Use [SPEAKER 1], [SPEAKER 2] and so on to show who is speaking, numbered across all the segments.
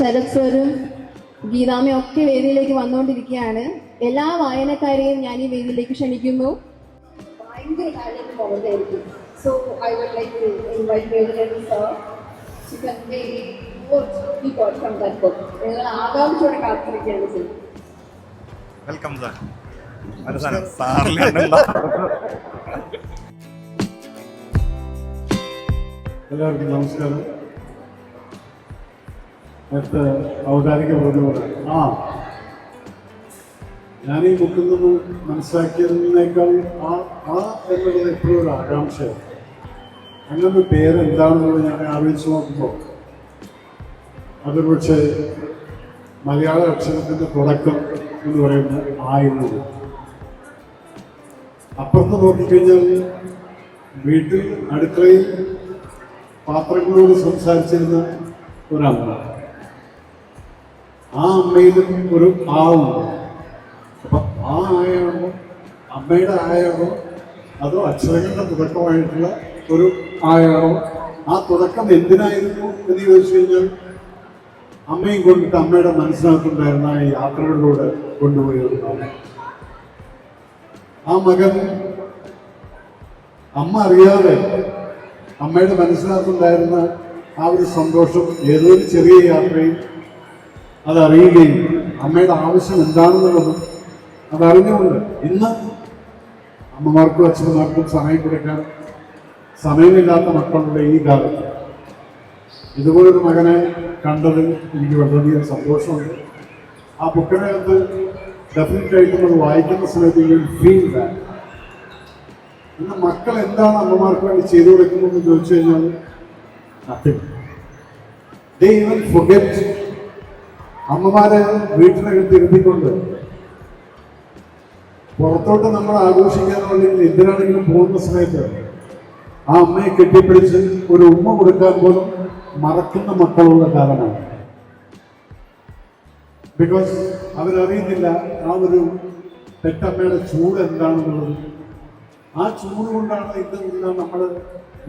[SPEAKER 1] ശരത് സാറും ഗീതാമ്മയും ഒക്കെ വേദിയിലേക്ക് വന്നുകൊണ്ടിരിക്കുകയാണ്. എല്ലാ വായനക്കാരെയും ഞാൻ ഈ വേദിയിലേക്ക് ക്ഷണിക്കുന്നു. ഭയങ്കര കാര്യമായിട്ട് പോകുന്നതായിരിക്കും. So I would like to invite വേദിയിലേക്ക് sir to convey what we got from that book. ഞങ്ങൾ ആകാംക്ഷയോടെ കാത്തിരിക്കുകയാണ് സർ.
[SPEAKER 2] Welcome sir. അവസാനം സാറിലുണ്ടല്ലോ.
[SPEAKER 3] എല്ലാവർക്കും നമസ്കാരം. നേരത്തെ ഔദാരിക പറഞ്ഞുപോലെ ഞാൻ ഈ ബുക്കിൽ നിന്ന് മനസ്സിലാക്കിയതിനേക്കാൾ എന്നുള്ളത് എപ്പോഴും ഒരു ആകാംക്ഷയാണ്. അങ്ങനൊരു പേരെന്താണെന്നുള്ളത് ഞാൻ ആലോചിച്ച് നോക്കുമ്പോൾ അതൊരു പക്ഷേ മലയാള അക്ഷരത്തിൻ്റെ തുടക്കം എന്ന് പറയുന്നത് ആയിരുന്നത്. അപ്പുറത്ത് നോക്കിക്കഴിഞ്ഞാൽ വീട്ടിൽ അടുക്കളയിൽ പാത്രങ്ങളോട് സംസാരിച്ചിരുന്ന ഒരമ്മ, ആ അമ്മയിലും ഒരു ആവുണ്ട്. അപ്പം ആ ആയാണോ അമ്മയുടെ ആയാണോ അതോ അക്ഷരങ്ങളുടെ തുടക്കമായിട്ടുള്ള ഒരു ആയാണോ? ആ തുടക്കം എന്തിനായിരുന്നു എന്ന് ചോദിച്ചു കഴിഞ്ഞാൽ അമ്മയും കൊണ്ടിട്ട് അമ്മയുടെ മനസ്സിനകത്തുണ്ടായിരുന്ന ഈ യാത്രകളിലൂടെ കൊണ്ടുപോയൊരു മകൻ. ആ മകൻ അമ്മ അറിയാതെ അമ്മയുടെ മനസ്സിനകത്തുണ്ടായിരുന്ന ആ ഒരു സന്തോഷം ഏതോ ഒരു ചെറിയ യാത്രയിൽ അതറിയുകയും അമ്മയുടെ ആവശ്യം എന്താണെന്നുള്ളതും അതറിഞ്ഞുകൊണ്ട് ഇന്ന് അമ്മമാർക്കും അച്ഛന്മാർക്കും സമയം കൊടുക്കാൻ സമയമില്ലാത്ത മക്കളുടെ ഈ കാലത്ത് ഇതുപോലൊരു മകനെ കണ്ടതിൽ എനിക്ക് വളരെയധികം സന്തോഷമുണ്ട്. ആ ബുക്കിനകത്ത് ഡെഫിനറ്റായിട്ടും അത് വായിക്കുന്ന സമയത്ത് യു വിൽ ഫീൽ ദാറ്റ്. ഇന്ന് മക്കൾ എന്താണ് അമ്മമാർക്ക് വേണ്ടി ചെയ്തു കൊടുക്കുന്നതെന്ന് ചോദിച്ചു കഴിഞ്ഞാൽ നത്തിങ്. ദേ ഈവൻ ഫൊർഗെറ്റ്. അമ്മമാരെ വീട്ടിനകത്ത് ഇരുത്തിക്കൊണ്ട് പുറത്തോട്ട് നമ്മൾ ആഘോഷിക്കാന്നുണ്ടെങ്കിൽ എന്തിനാണെങ്കിലും പോകുന്ന സമയത്ത് ആ അമ്മയെ കെട്ടിപ്പിടിച്ച് ഒരു ഉമ്മ കൊടുക്കാൻ പോലും മറക്കുന്ന മക്കളുള്ള കാലമാണ്. ബിക്കോസ് അവരറിയുന്നില്ല ആ ഒരു പെറ്റമ്മയുടെ ചൂട് എന്താണെന്നുള്ളത്. ആ ചൂട് കൊണ്ടാണ് ഇന്ന് നമ്മൾ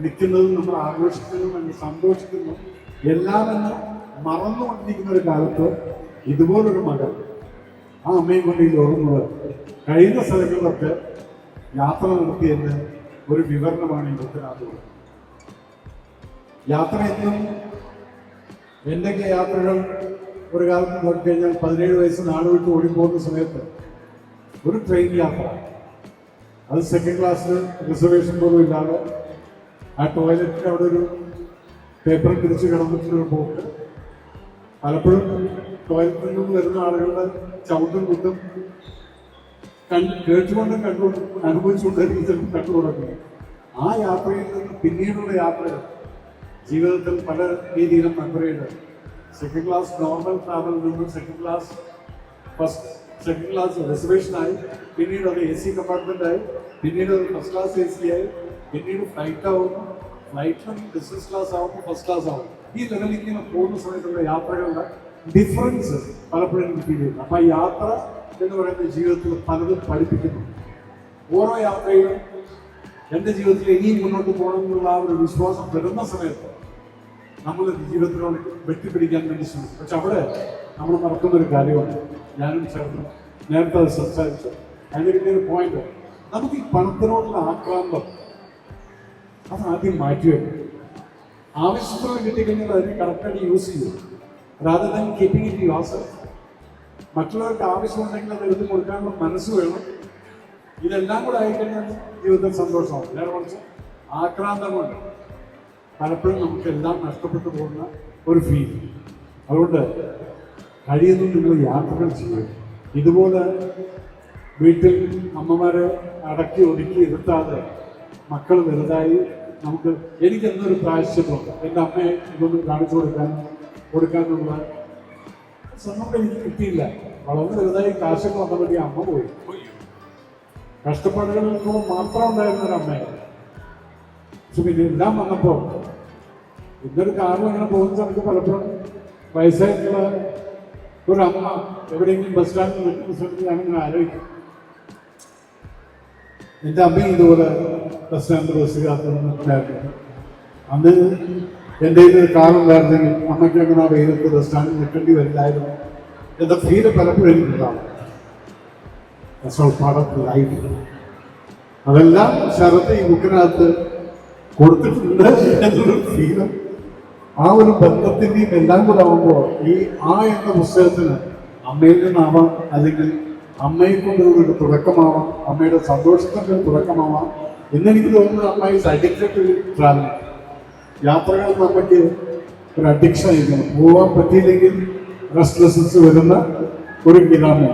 [SPEAKER 3] നിൽക്കുന്നതും നമ്മൾ ആഘോഷിക്കുന്നതും സന്തോഷിക്കുന്നതും എല്ലാം എന്ന് മറന്നുകൊണ്ടിരിക്കുന്ന ഒരു കാലത്ത് ഇതുപോലൊരു മകൻ ആ അമ്മയും കൊണ്ട് ഈ ലോകം മുഴുവൻ കഴിയുന്ന സ്ഥലങ്ങളിലൊക്കെ യാത്ര നടത്തിയതിന് ഒരു വിവരണമാണ് ഈ ബുക്കിനകത്തുള്ളത്. യാത്ര എന്നും എന്തൊക്കെ യാത്രകൾ ഒരു കാലത്ത് നോക്കിക്കഴിഞ്ഞാൽ 17 വയസ്സ് നാട് വിട്ട് ഓടിപ്പോകുന്ന സമയത്ത് ഒരു ട്രെയിൻ യാത്ര, അത് സെക്കൻഡ് ക്ലാസ്സിൽ റിസർവേഷൻ പോലും ഇല്ലാതെ ആ ടോയ്ലറ്റിൽ അവിടെ ഒരു പേപ്പർ തിരിച്ച് കിടന്നിട്ടൊരു പോക്ക്. പലപ്പോഴും ടോയ്ലറ്റിൽ നിന്ന് വരുന്ന ആളുകളുടെ ചവിട്ടും കുത്തും കേട്ടുകൊണ്ടും കണ്ടുകൊണ്ടും അനുഭവിച്ചുകൊണ്ടിരിക്കും കണ്ടുകൊടുക്കുന്നത്. ആ യാത്രയിൽ നിന്ന് പിന്നീടുള്ള യാത്രകൾ ജീവിതത്തിൽ പല രീതിയിലും മെമ്മറിയുണ്ട്. സെക്കൻഡ് ക്ലാസ് നോർമൽ ട്രാവലിൽ നിന്നും സെക്കൻഡ് ക്ലാസ് റിസർവേഷനായി, പിന്നീട് അത് AC കമ്പാർട്ട്മെൻ്റായി, പിന്നീട് അത് ഫസ്റ്റ് ക്ലാസ് AC ആയി, പിന്നീട് ഫ്ലൈറ്റ് ആവുന്നു, ഫ്ലൈറ്റിലും ബിസിനസ് ക്ലാസ് ആവുന്നു, ഫസ്റ്റ് ക്ലാസ് ആവുന്നു. ഈ ലെവലിൽ ഇങ്ങനെ പോകുന്ന സമയത്തുള്ള യാത്രകളുടെ ഡിഫറൻസ് പലപ്പോഴും എനിക്ക് ഫീൽ ചെയ്യുന്നു. അപ്പം ആ യാത്ര എന്ന് പറയുന്ന ജീവിതത്തിൽ പലതും പഠിപ്പിക്കുന്നു. ഓരോ യാത്രയിലും എൻ്റെ ജീവിതത്തിൽ ഇനിയും മുന്നോട്ട് പോകണം എന്നുള്ള ആ ഒരു വിശ്വാസം വരുന്ന സമയത്ത് നമ്മൾ ജീവിതത്തിനോട് വെട്ടിപ്പിടിക്കാൻ വേണ്ടി ശ്രമിക്കും. പക്ഷെ അവിടെ നമ്മൾ മറക്കുന്നൊരു കാര്യമാണ്. ഞാനും ചേർന്ന് നേരത്തെ അത് സംസാരിച്ചു. അതിന് കിട്ടിയൊരു പോയിന്റ്, നമുക്ക് ഈ പണത്തിനോടുള്ള ആക്രാന്തം അത് ആദ്യം മാറ്റിവെക്കും. ആവശ്യത്തിന് കിട്ടിക്കഴിഞ്ഞാൽ അതിനെ കറക്റ്റായിട്ട് യൂസ് ചെയ്യും. rather than keeping it yourself. മറ്റുള്ളവർക്ക് ആവശ്യമുണ്ടെങ്കിൽ അത് എടുത്ത് കൊടുക്കാനുള്ള മനസ്സ് വേണം. ഇതെല്ലാം കൂടെ ആയിക്കഴിഞ്ഞാൽ ജീവിതത്തിൽ സന്തോഷമാവും. നേരെ മറിച്ച് ആക്രാന്തം കൊണ്ട് പലപ്പോഴും നമുക്കെല്ലാം നഷ്ടപ്പെട്ടു പോകുന്ന ഒരു ഫീൽ. അതുകൊണ്ട് കഴിയുന്നു നിങ്ങൾ യാത്രകൾ ചെയ്യും. ഇതുപോലെ വീട്ടിൽ അമ്മമാരെ അടക്കി ഒതുക്കി ഇരുത്താതെ മക്കൾ വലുതായി നമുക്ക് എനിക്കെന്നൊരു പ്രായശ്ചിത്തമുണ്ട്. എൻ്റെ അമ്മയെ ഇതൊന്നും കാണിച്ചു കൊടുക്കാനുള്ള സമ്മതം എനിക്ക് കിട്ടിയില്ല. വളർന്ന് വലുതായി കാശൊക്കെ വന്നപ്പോഴേ അമ്മ പോയി. കഷ്ടപ്പാടുകളിൽ മാത്രം ഉണ്ടായിരുന്ന ഒരു അമ്മയാണ്. പക്ഷെ പിന്നെ എല്ലാം വന്നപ്പോൾ ഇന്നൊരു കാറിൽ അങ്ങനെ പോകുന്ന സമയത്ത് പലപ്പോഴും വയസ്സായിട്ടുള്ള ഒരു അമ്മ എവിടെയെങ്കിലും ബസ് സ്റ്റാൻഡിൽ നിൽക്കുന്ന സമയത്ത് ഞാനിങ്ങനെ ആലോചിക്കും, എൻ്റെ അമ്മയും ഇതുപോലെ ബസ് സ്റ്റാൻഡിൽ ബസ് കാത്തുണ്ടായിരുന്നു. അന്ന് എൻ്റെ ഒരു കാറുണ്ടായിരുന്നെങ്കിൽ അമ്മയ്ക്ക് അങ്ങനെ ആ വെയിലത്ത് ബസ് സ്റ്റാൻഡിൽ നിൽക്കേണ്ടി വരില്ലായിരുന്നു എന്ന ഫീല് പലപ്പോഴും എനിക്കുണ്ടാവും. ലൈഫ് അതെല്ലാം ശരത്ത് ഈ ബുക്കിനകത്ത് കൊടുത്തിട്ടുണ്ട് എന്നൊരു ഫീലും ആ ഒരു ബന്ധത്തിൻ്റെയും എല്ലാം കൂടെ ആകുമ്പോൾ ഈ എന്ന പുസ്തകത്തിന് അമ്മയിൽ നിന്നാവാം, അല്ലെങ്കിൽ അമ്മയെ കൊണ്ടൊരു തുടക്കമാവാം, അമ്മയുടെ സന്തോഷത്തിൻ്റെ ഒരു തുടക്കമാവാം എന്നെനിക്ക് തോന്നുന്നത്. അമ്മ ഈസ് അഡിക്റ്റഡ് ടു ട്രാവൽ. യാത്രകൾ നമുക്ക് ഒരു അഡിക്ഷൻ ആയിരിക്കണം. പോകാൻ പറ്റിയില്ലെങ്കിൽ റെസ്റ്റ്ലെസ്നെസ് വരുന്ന ഒരു ഗ്രാമം.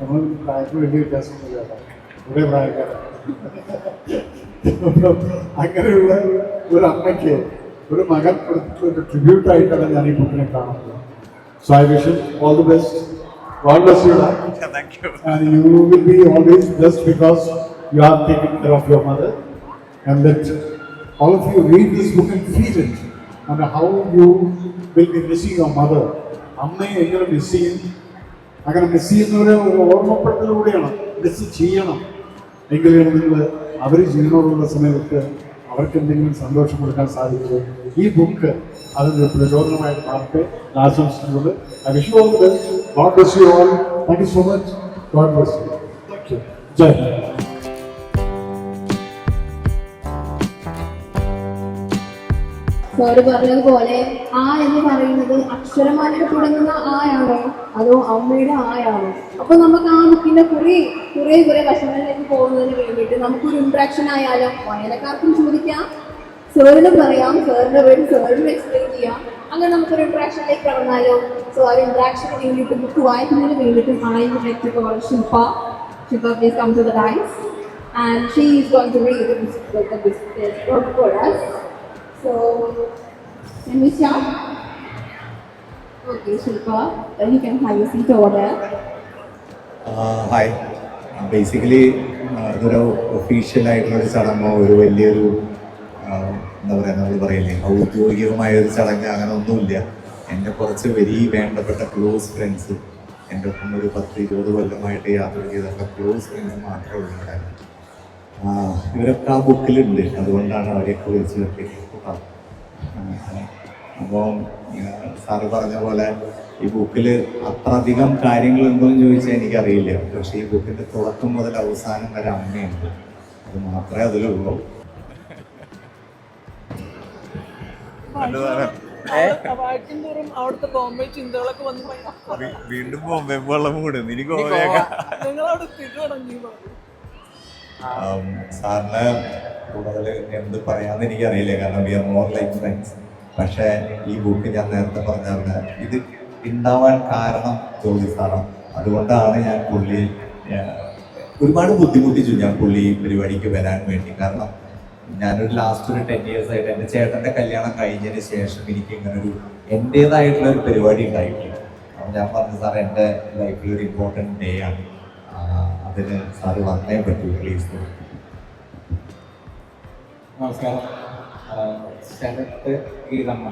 [SPEAKER 3] നമ്മൾ പ്രായത്തിന് വലിയ വ്യത്യാസമൊന്നുമില്ല, ഒരേ പ്രായക്കാരാണ്. അങ്ങനെയുള്ള ഒരു അമ്മയ്ക്ക് ഒരു മകൻ ഒരു ട്രിബ്യൂട്ടായിട്ടാണ് ഞാൻ ഈ ബുക്കിനെ കാണുന്നത്. So I wish all the best. God bless you.
[SPEAKER 2] Thank you.
[SPEAKER 3] And you will be always blessed because you are taking care of your mother. And that all of you read this book and feel it. And how you will be missing your mother. അമ്മയെ എങ്ങനെ miss ചെയ്യും? അങ്ങനെ miss ചെയ്യുന്നവരെ ഒരു ഓർമ്മപ്പെടുത്തലൂടെയാണ് miss ചെയ്യണം. എങ്കിലാണ് നിങ്ങൾ അവർ ജീവനോടുള്ള സമയത്ത് അവർക്ക് എന്തെങ്കിലും സന്തോഷം കൊടുക്കാൻ സാധിക്കുന്നത്. ഈ ബുക്ക് അതിന് പ്രചോദനമായിട്ട് മാറട്ടെ ആശംസിച്ചുകൊണ്ട് I wish you all the best. God bless you all. Thank you so much. God bless you. Thank you. Jai Hind.
[SPEAKER 1] Sir പറഞ്ഞതുപോലെ എന്ന് പറയുന്നത് അക്ഷരമാലയിൽ തുടങ്ങുന്ന ആയാണോ അതോ അമ്മയുടെ ആയാണോ? അപ്പൊ നമുക്ക് ആ ബുക്കിന്റെ കുറെ വശങ്ങളിലേക്ക് പോകുന്നതിന് വേണ്ടിയിട്ട് നമുക്കൊരു ഇൻട്രാക്ഷൻ ആയാലും വായനക്കാർക്കും ചോദിക്കാം, സാറിനും പറയാം, സാറിന്റെ പേര് സാറിനും എക്സ്പ്ലെയിൻ ചെയ്യാം. അങ്ങനെ നമുക്കൊരു ഇൻട്രാക്ഷനിലേക്ക് കടന്നാലോ? സോ ആ ഒരു ഇൻട്രാക്ഷന് വേണ്ടിയിട്ട് ബുക്ക് വായിക്കുന്നതിന് വേണ്ടിയിട്ട് I would like to call Shilpa. Shilpa, please come to the dais. And she is going to read the book for us. So, can we start? Okay, Shilpa, you can have your seat over there.
[SPEAKER 4] Hi. Basically ഇതൊരു ഒഫീഷ്യലായിട്ടുള്ളൊരു ചടങ്ങോ ഒരു വലിയൊരു എന്താ പറയുക, നമ്മൾ പറയില്ലേ ഔദ്യോഗികമായ ഒരു ചടങ്ങ് അങ്ങനെ ഒന്നുമില്ല. എൻ്റെ കുറച്ച് വലിയ വേണ്ടപ്പെട്ട ക്ലോസ് ഫ്രണ്ട്സ്, എൻ്റെ ഒപ്പം ഒരു 10-20 കൊല്ലമായിട്ട് യാത്ര ചെയ്തിട്ടുള്ള ക്ലോസ് ഫ്രണ്ട്സ് മാത്രമേ ഉള്ളൂ. ഇവരൊക്കെ ആ ബുക്കിലുണ്ട്, അതുകൊണ്ടാണ് അവരെയൊക്കെ വിളിച്ച് വെക്കുന്നത്. അപ്പോൾ സാറ് പറഞ്ഞ പോലെ ഈ ബുക്കിൽ അത്ര അധികം കാര്യങ്ങളുണ്ടോയെന്ന് ചോദിച്ചാൽ എനിക്കറിയില്ല. പക്ഷേ ഈ ബുക്കിൻ്റെ തുടക്കം മുതൽ അവസാനം വരെ അമ്മയുണ്ട്, അത് മാത്രമേ അതിലുള്ളൂ.
[SPEAKER 5] വായിക്കുന്തോറും അവിടുത്തെ ബോംബെ ചിന്തകളൊക്കെ വന്ന്
[SPEAKER 2] വീണ്ടും ബോംബെ വെള്ളം കൂടെ എനിക്ക്
[SPEAKER 5] നിങ്ങളവിടെ സ്ഥിതി.
[SPEAKER 4] സാറിന് കൂടുതൽ എന്ത് പറയാമെന്ന് എനിക്കറിയില്ല, കാരണം we are more like friends. പക്ഷേ ഈ ബുക്ക് ഞാൻ നേരത്തെ പറഞ്ഞ ഇത് ഉണ്ടാവാൻ കാരണം ജോലി സാറാണ്. അതുകൊണ്ടാണ് ഞാൻ പുള്ളി ഒരുപാട് ബുദ്ധിമുട്ടിച്ചു ഞാൻ പുള്ളി ഈ പരിപാടിക്ക് വരാൻ വേണ്ടി. കാരണം ഞാനൊരു ലാസ്റ്റ് ഒരു 10 years ആയിട്ട് എൻ്റെ ചേട്ടൻ്റെ കല്യാണം കഴിഞ്ഞതിന് ശേഷം എനിക്ക് ഇങ്ങനൊരു എൻ്റേതായിട്ടുള്ള ഒരു പരിപാടി ഉണ്ടായിട്ടില്ല. അപ്പോൾ ഞാൻ പറഞ്ഞു, സാർ എൻ്റെ ലൈഫിൽ ഒരു ഇമ്പോർട്ടൻറ്റ് ഡേ ആണ്, അതിന് സാറ് വന്നേ പറ്റൂ പ്ലീസ്.
[SPEAKER 6] നമസ്കാരം. ശരത്ത് ഗീതമ്മ,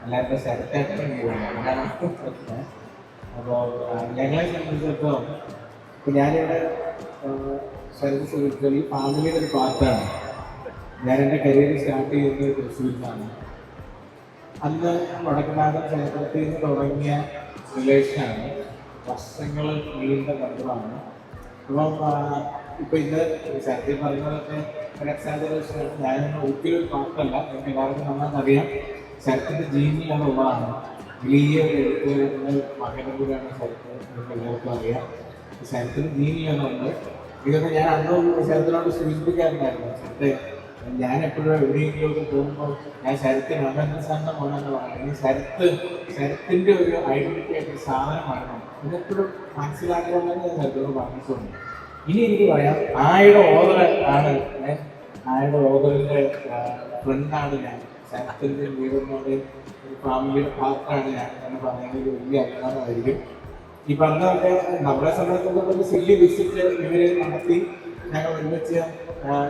[SPEAKER 6] എല്ലാവരുടെ ശരത്തായിട്ട് ഗീതമ്മ. അപ്പോൾ ഞങ്ങളെ സംബന്ധിച്ചിടത്തോളം ഇപ്പോൾ ഞാനിവിടെ ശരത്ത് സുഹൃത്തുക്കൾ ഈ ഫാമിലിയുടെ ഒരു പാർട്ടാണ്. ഞാൻ എൻ്റെ കരിയർ സ്റ്റാർട്ട് ചെയ്യുന്നത് തൃശ്ശൂരിലാണ്. അന്ന് വടക്കനാടൻ ക്ഷേത്രത്തിൽ നിന്ന് തുടങ്ങിയ റിലേഷനാണ്, വർഷങ്ങൾ നീണ്ട ബന്ധമാണ്. അപ്പം ഇപ്പം ഇന്ന് ശരത്തിൽ പറയുന്നതൊക്കെ ഒരു എക്സാജറേഷനാണ്. ഞാനൊന്നും ഒരിക്കലും പാർട്ടല്ല, എനിക്ക് എല്ലാവർക്കും നന്നായിട്ടറിയാം. ശരത്തിൻ്റെ ജീനിൽ അതുള്ളതാണ്. വലിയ എഴുത്തുകാരൻ്റെ മകനും കൂടെയാണ് ശരത്ത്, നിങ്ങൾക്ക് എല്ലാവർക്കും അറിയാം. ശരത്തിന് ജീനിലുണ്ട്. ഇതൊക്കെ ഞാൻ അന്ന് ശരത്തിനോട് സൂചിപ്പിക്കാറുണ്ടായിരുന്നു. ശരത്തെ, ഞാൻ എപ്പോഴും എവിടെയെങ്കിലുമൊക്കെ പോകുമ്പോൾ ഞാൻ ശരത്തിന് അമേന്ദ്ര സാറിൻ്റെ മോനെന്ന് പറയുന്നത് ശരത്തിൻ്റെ ഒരു ഐഡൻറ്റിറ്റി ആയിട്ട് ഒരു സാധനമാണ്. ഇതെപ്പോഴും മനസ്സിലാക്കണമെന്ന് ഞാൻ ശരത്തോട് പറഞ്ഞിട്ടുണ്ട്. ഇനി എനിക്ക് പറയാം, ആയുടെ ഓദർ ആണ്, ആയുടെ ഓദറിൻ്റെ ഫ്രണ്ടാണ് ഞാൻ. ശരത്തിൻ്റെ വീടുന്നോട് ഫാമിലിയുടെ പാർട്ടാണ് ഞാൻ എന്ന് പറയുന്നത് വലിയ അഭിമാനമായിരിക്കും. ഈ പറഞ്ഞതൊക്കെ നമ്മളെ സംബന്ധിച്ചിടത്തോളം സില്ലി വിസിറ്റ് ഇവർ നടത്തി. ഞങ്ങൾ ഒരുമിച്ച്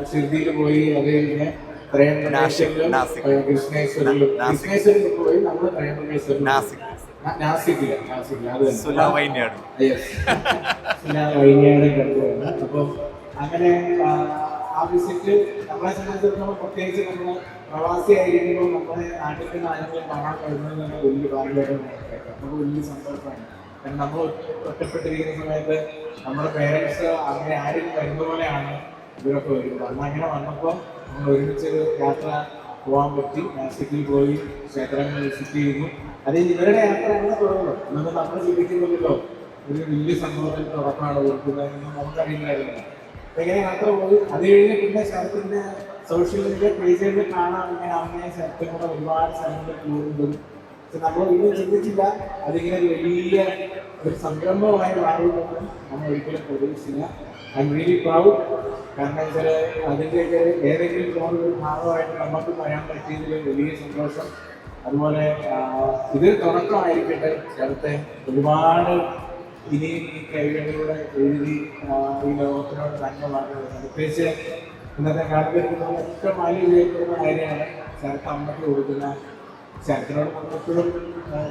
[SPEAKER 6] ഷിർദിയിൽ പോയി, അത് കഴിഞ്ഞ് കൃഷ്ണേശ്വരിൽ പോയി. നമ്മൾ ത്രയംബകേശ്വരിൽ നാസിക്കില്ല അത് വൈനാട് കണ്ടുപോയത്. അപ്പം അങ്ങനെ ആ ആ വിസിറ്റ് നമ്മളെ സംബന്ധിച്ചിടത്തോളം പ്രത്യേകിച്ച് നമ്മൾ പ്രവാസിയായിരിക്കുമ്പോൾ നമ്മളെ നാട്ടിൽ നിന്ന് ആരെങ്കിലും കാണാൻ കഴിയുന്നത് തന്നെ വലിയ ഭാഗ്യമായിട്ട് നമുക്ക് വലിയ സന്തോഷമാണ്. കാരണം നമ്മൾ ഒറ്റപ്പെട്ടിരിക്കുന്ന സമയത്ത് നമ്മുടെ പേരൻസ് അങ്ങനെ ആരും വരുന്ന പോലെയാണ് ഇവരൊക്കെ വരുന്നത്. അന്ന് അങ്ങനെ വന്നപ്പോൾ നമ്മൾ ഒരുമിച്ച് യാത്ര പോകാൻ പറ്റി. നാസിക്കിൽ പോയി ക്ഷേത്രങ്ങൾ വിസിറ്റ് ചെയ്തു. അത് ഇവരുടെ യാത്ര അങ്ങനെ തുടങ്ങുന്നു. എന്നൊന്നും നമ്മൾ ചിന്തിക്കുന്നില്ലല്ലോ ഒരു വലിയ സംഭവത്തിൽ തുടക്കമാണ് കൊടുക്കുന്നതെന്ന് നമുക്കറിയില്ലായിരുന്നു. എങ്ങനെ യാത്ര പോയി. അത് കഴിഞ്ഞ് പിന്നെ ശരത്തിന്റെ സോഷ്യൽ മീഡിയ പേജുകളിൽ കാണാം ഇങ്ങനെ അമ്മയെ ശരത്തും കൂടെ ഒരുപാട് സ്ഥലങ്ങളിൽ കൂടുന്നതും. പക്ഷെ നമ്മൾ ഒന്നും ചിന്തിച്ചില്ല അതിങ്ങനെ ഒരു വലിയ ഒരു സംരംഭമായി മാറുമെന്ന് നമ്മൾ ഒരിക്കലും പ്രതീക്ഷിച്ചില്ല. I am really proud. കാരണം വെച്ചാൽ അതിൻ്റെയൊക്കെ ഏതെങ്കിലും ഒരു ഭാഗമായിട്ട് നമുക്ക് പറയാൻ പറ്റിയതിൽ വലിയ സന്തോഷം. അതുപോലെ ഇതൊരു തുടക്കമായിരിക്കട്ടെ. ശരത്തെ ഒരുപാട് ഇനിയും ഈ കൈകളിലൂടെ എഴുതി ഈ ലോകത്തിനോട് നന്മ മാറുന്നത്. പ്രത്യേകിച്ച് ഇന്നത്തെ കാലത്ത് എടുക്കുന്നത് ഏറ്റവും വലിയ ഉപയോഗിക്കുന്ന കാര്യമാണ് ശരത്ത് അമ്മയ്ക്ക് കൊടുക്കുന്ന. ശരത്തിനോട് നമ്മളെപ്പോഴും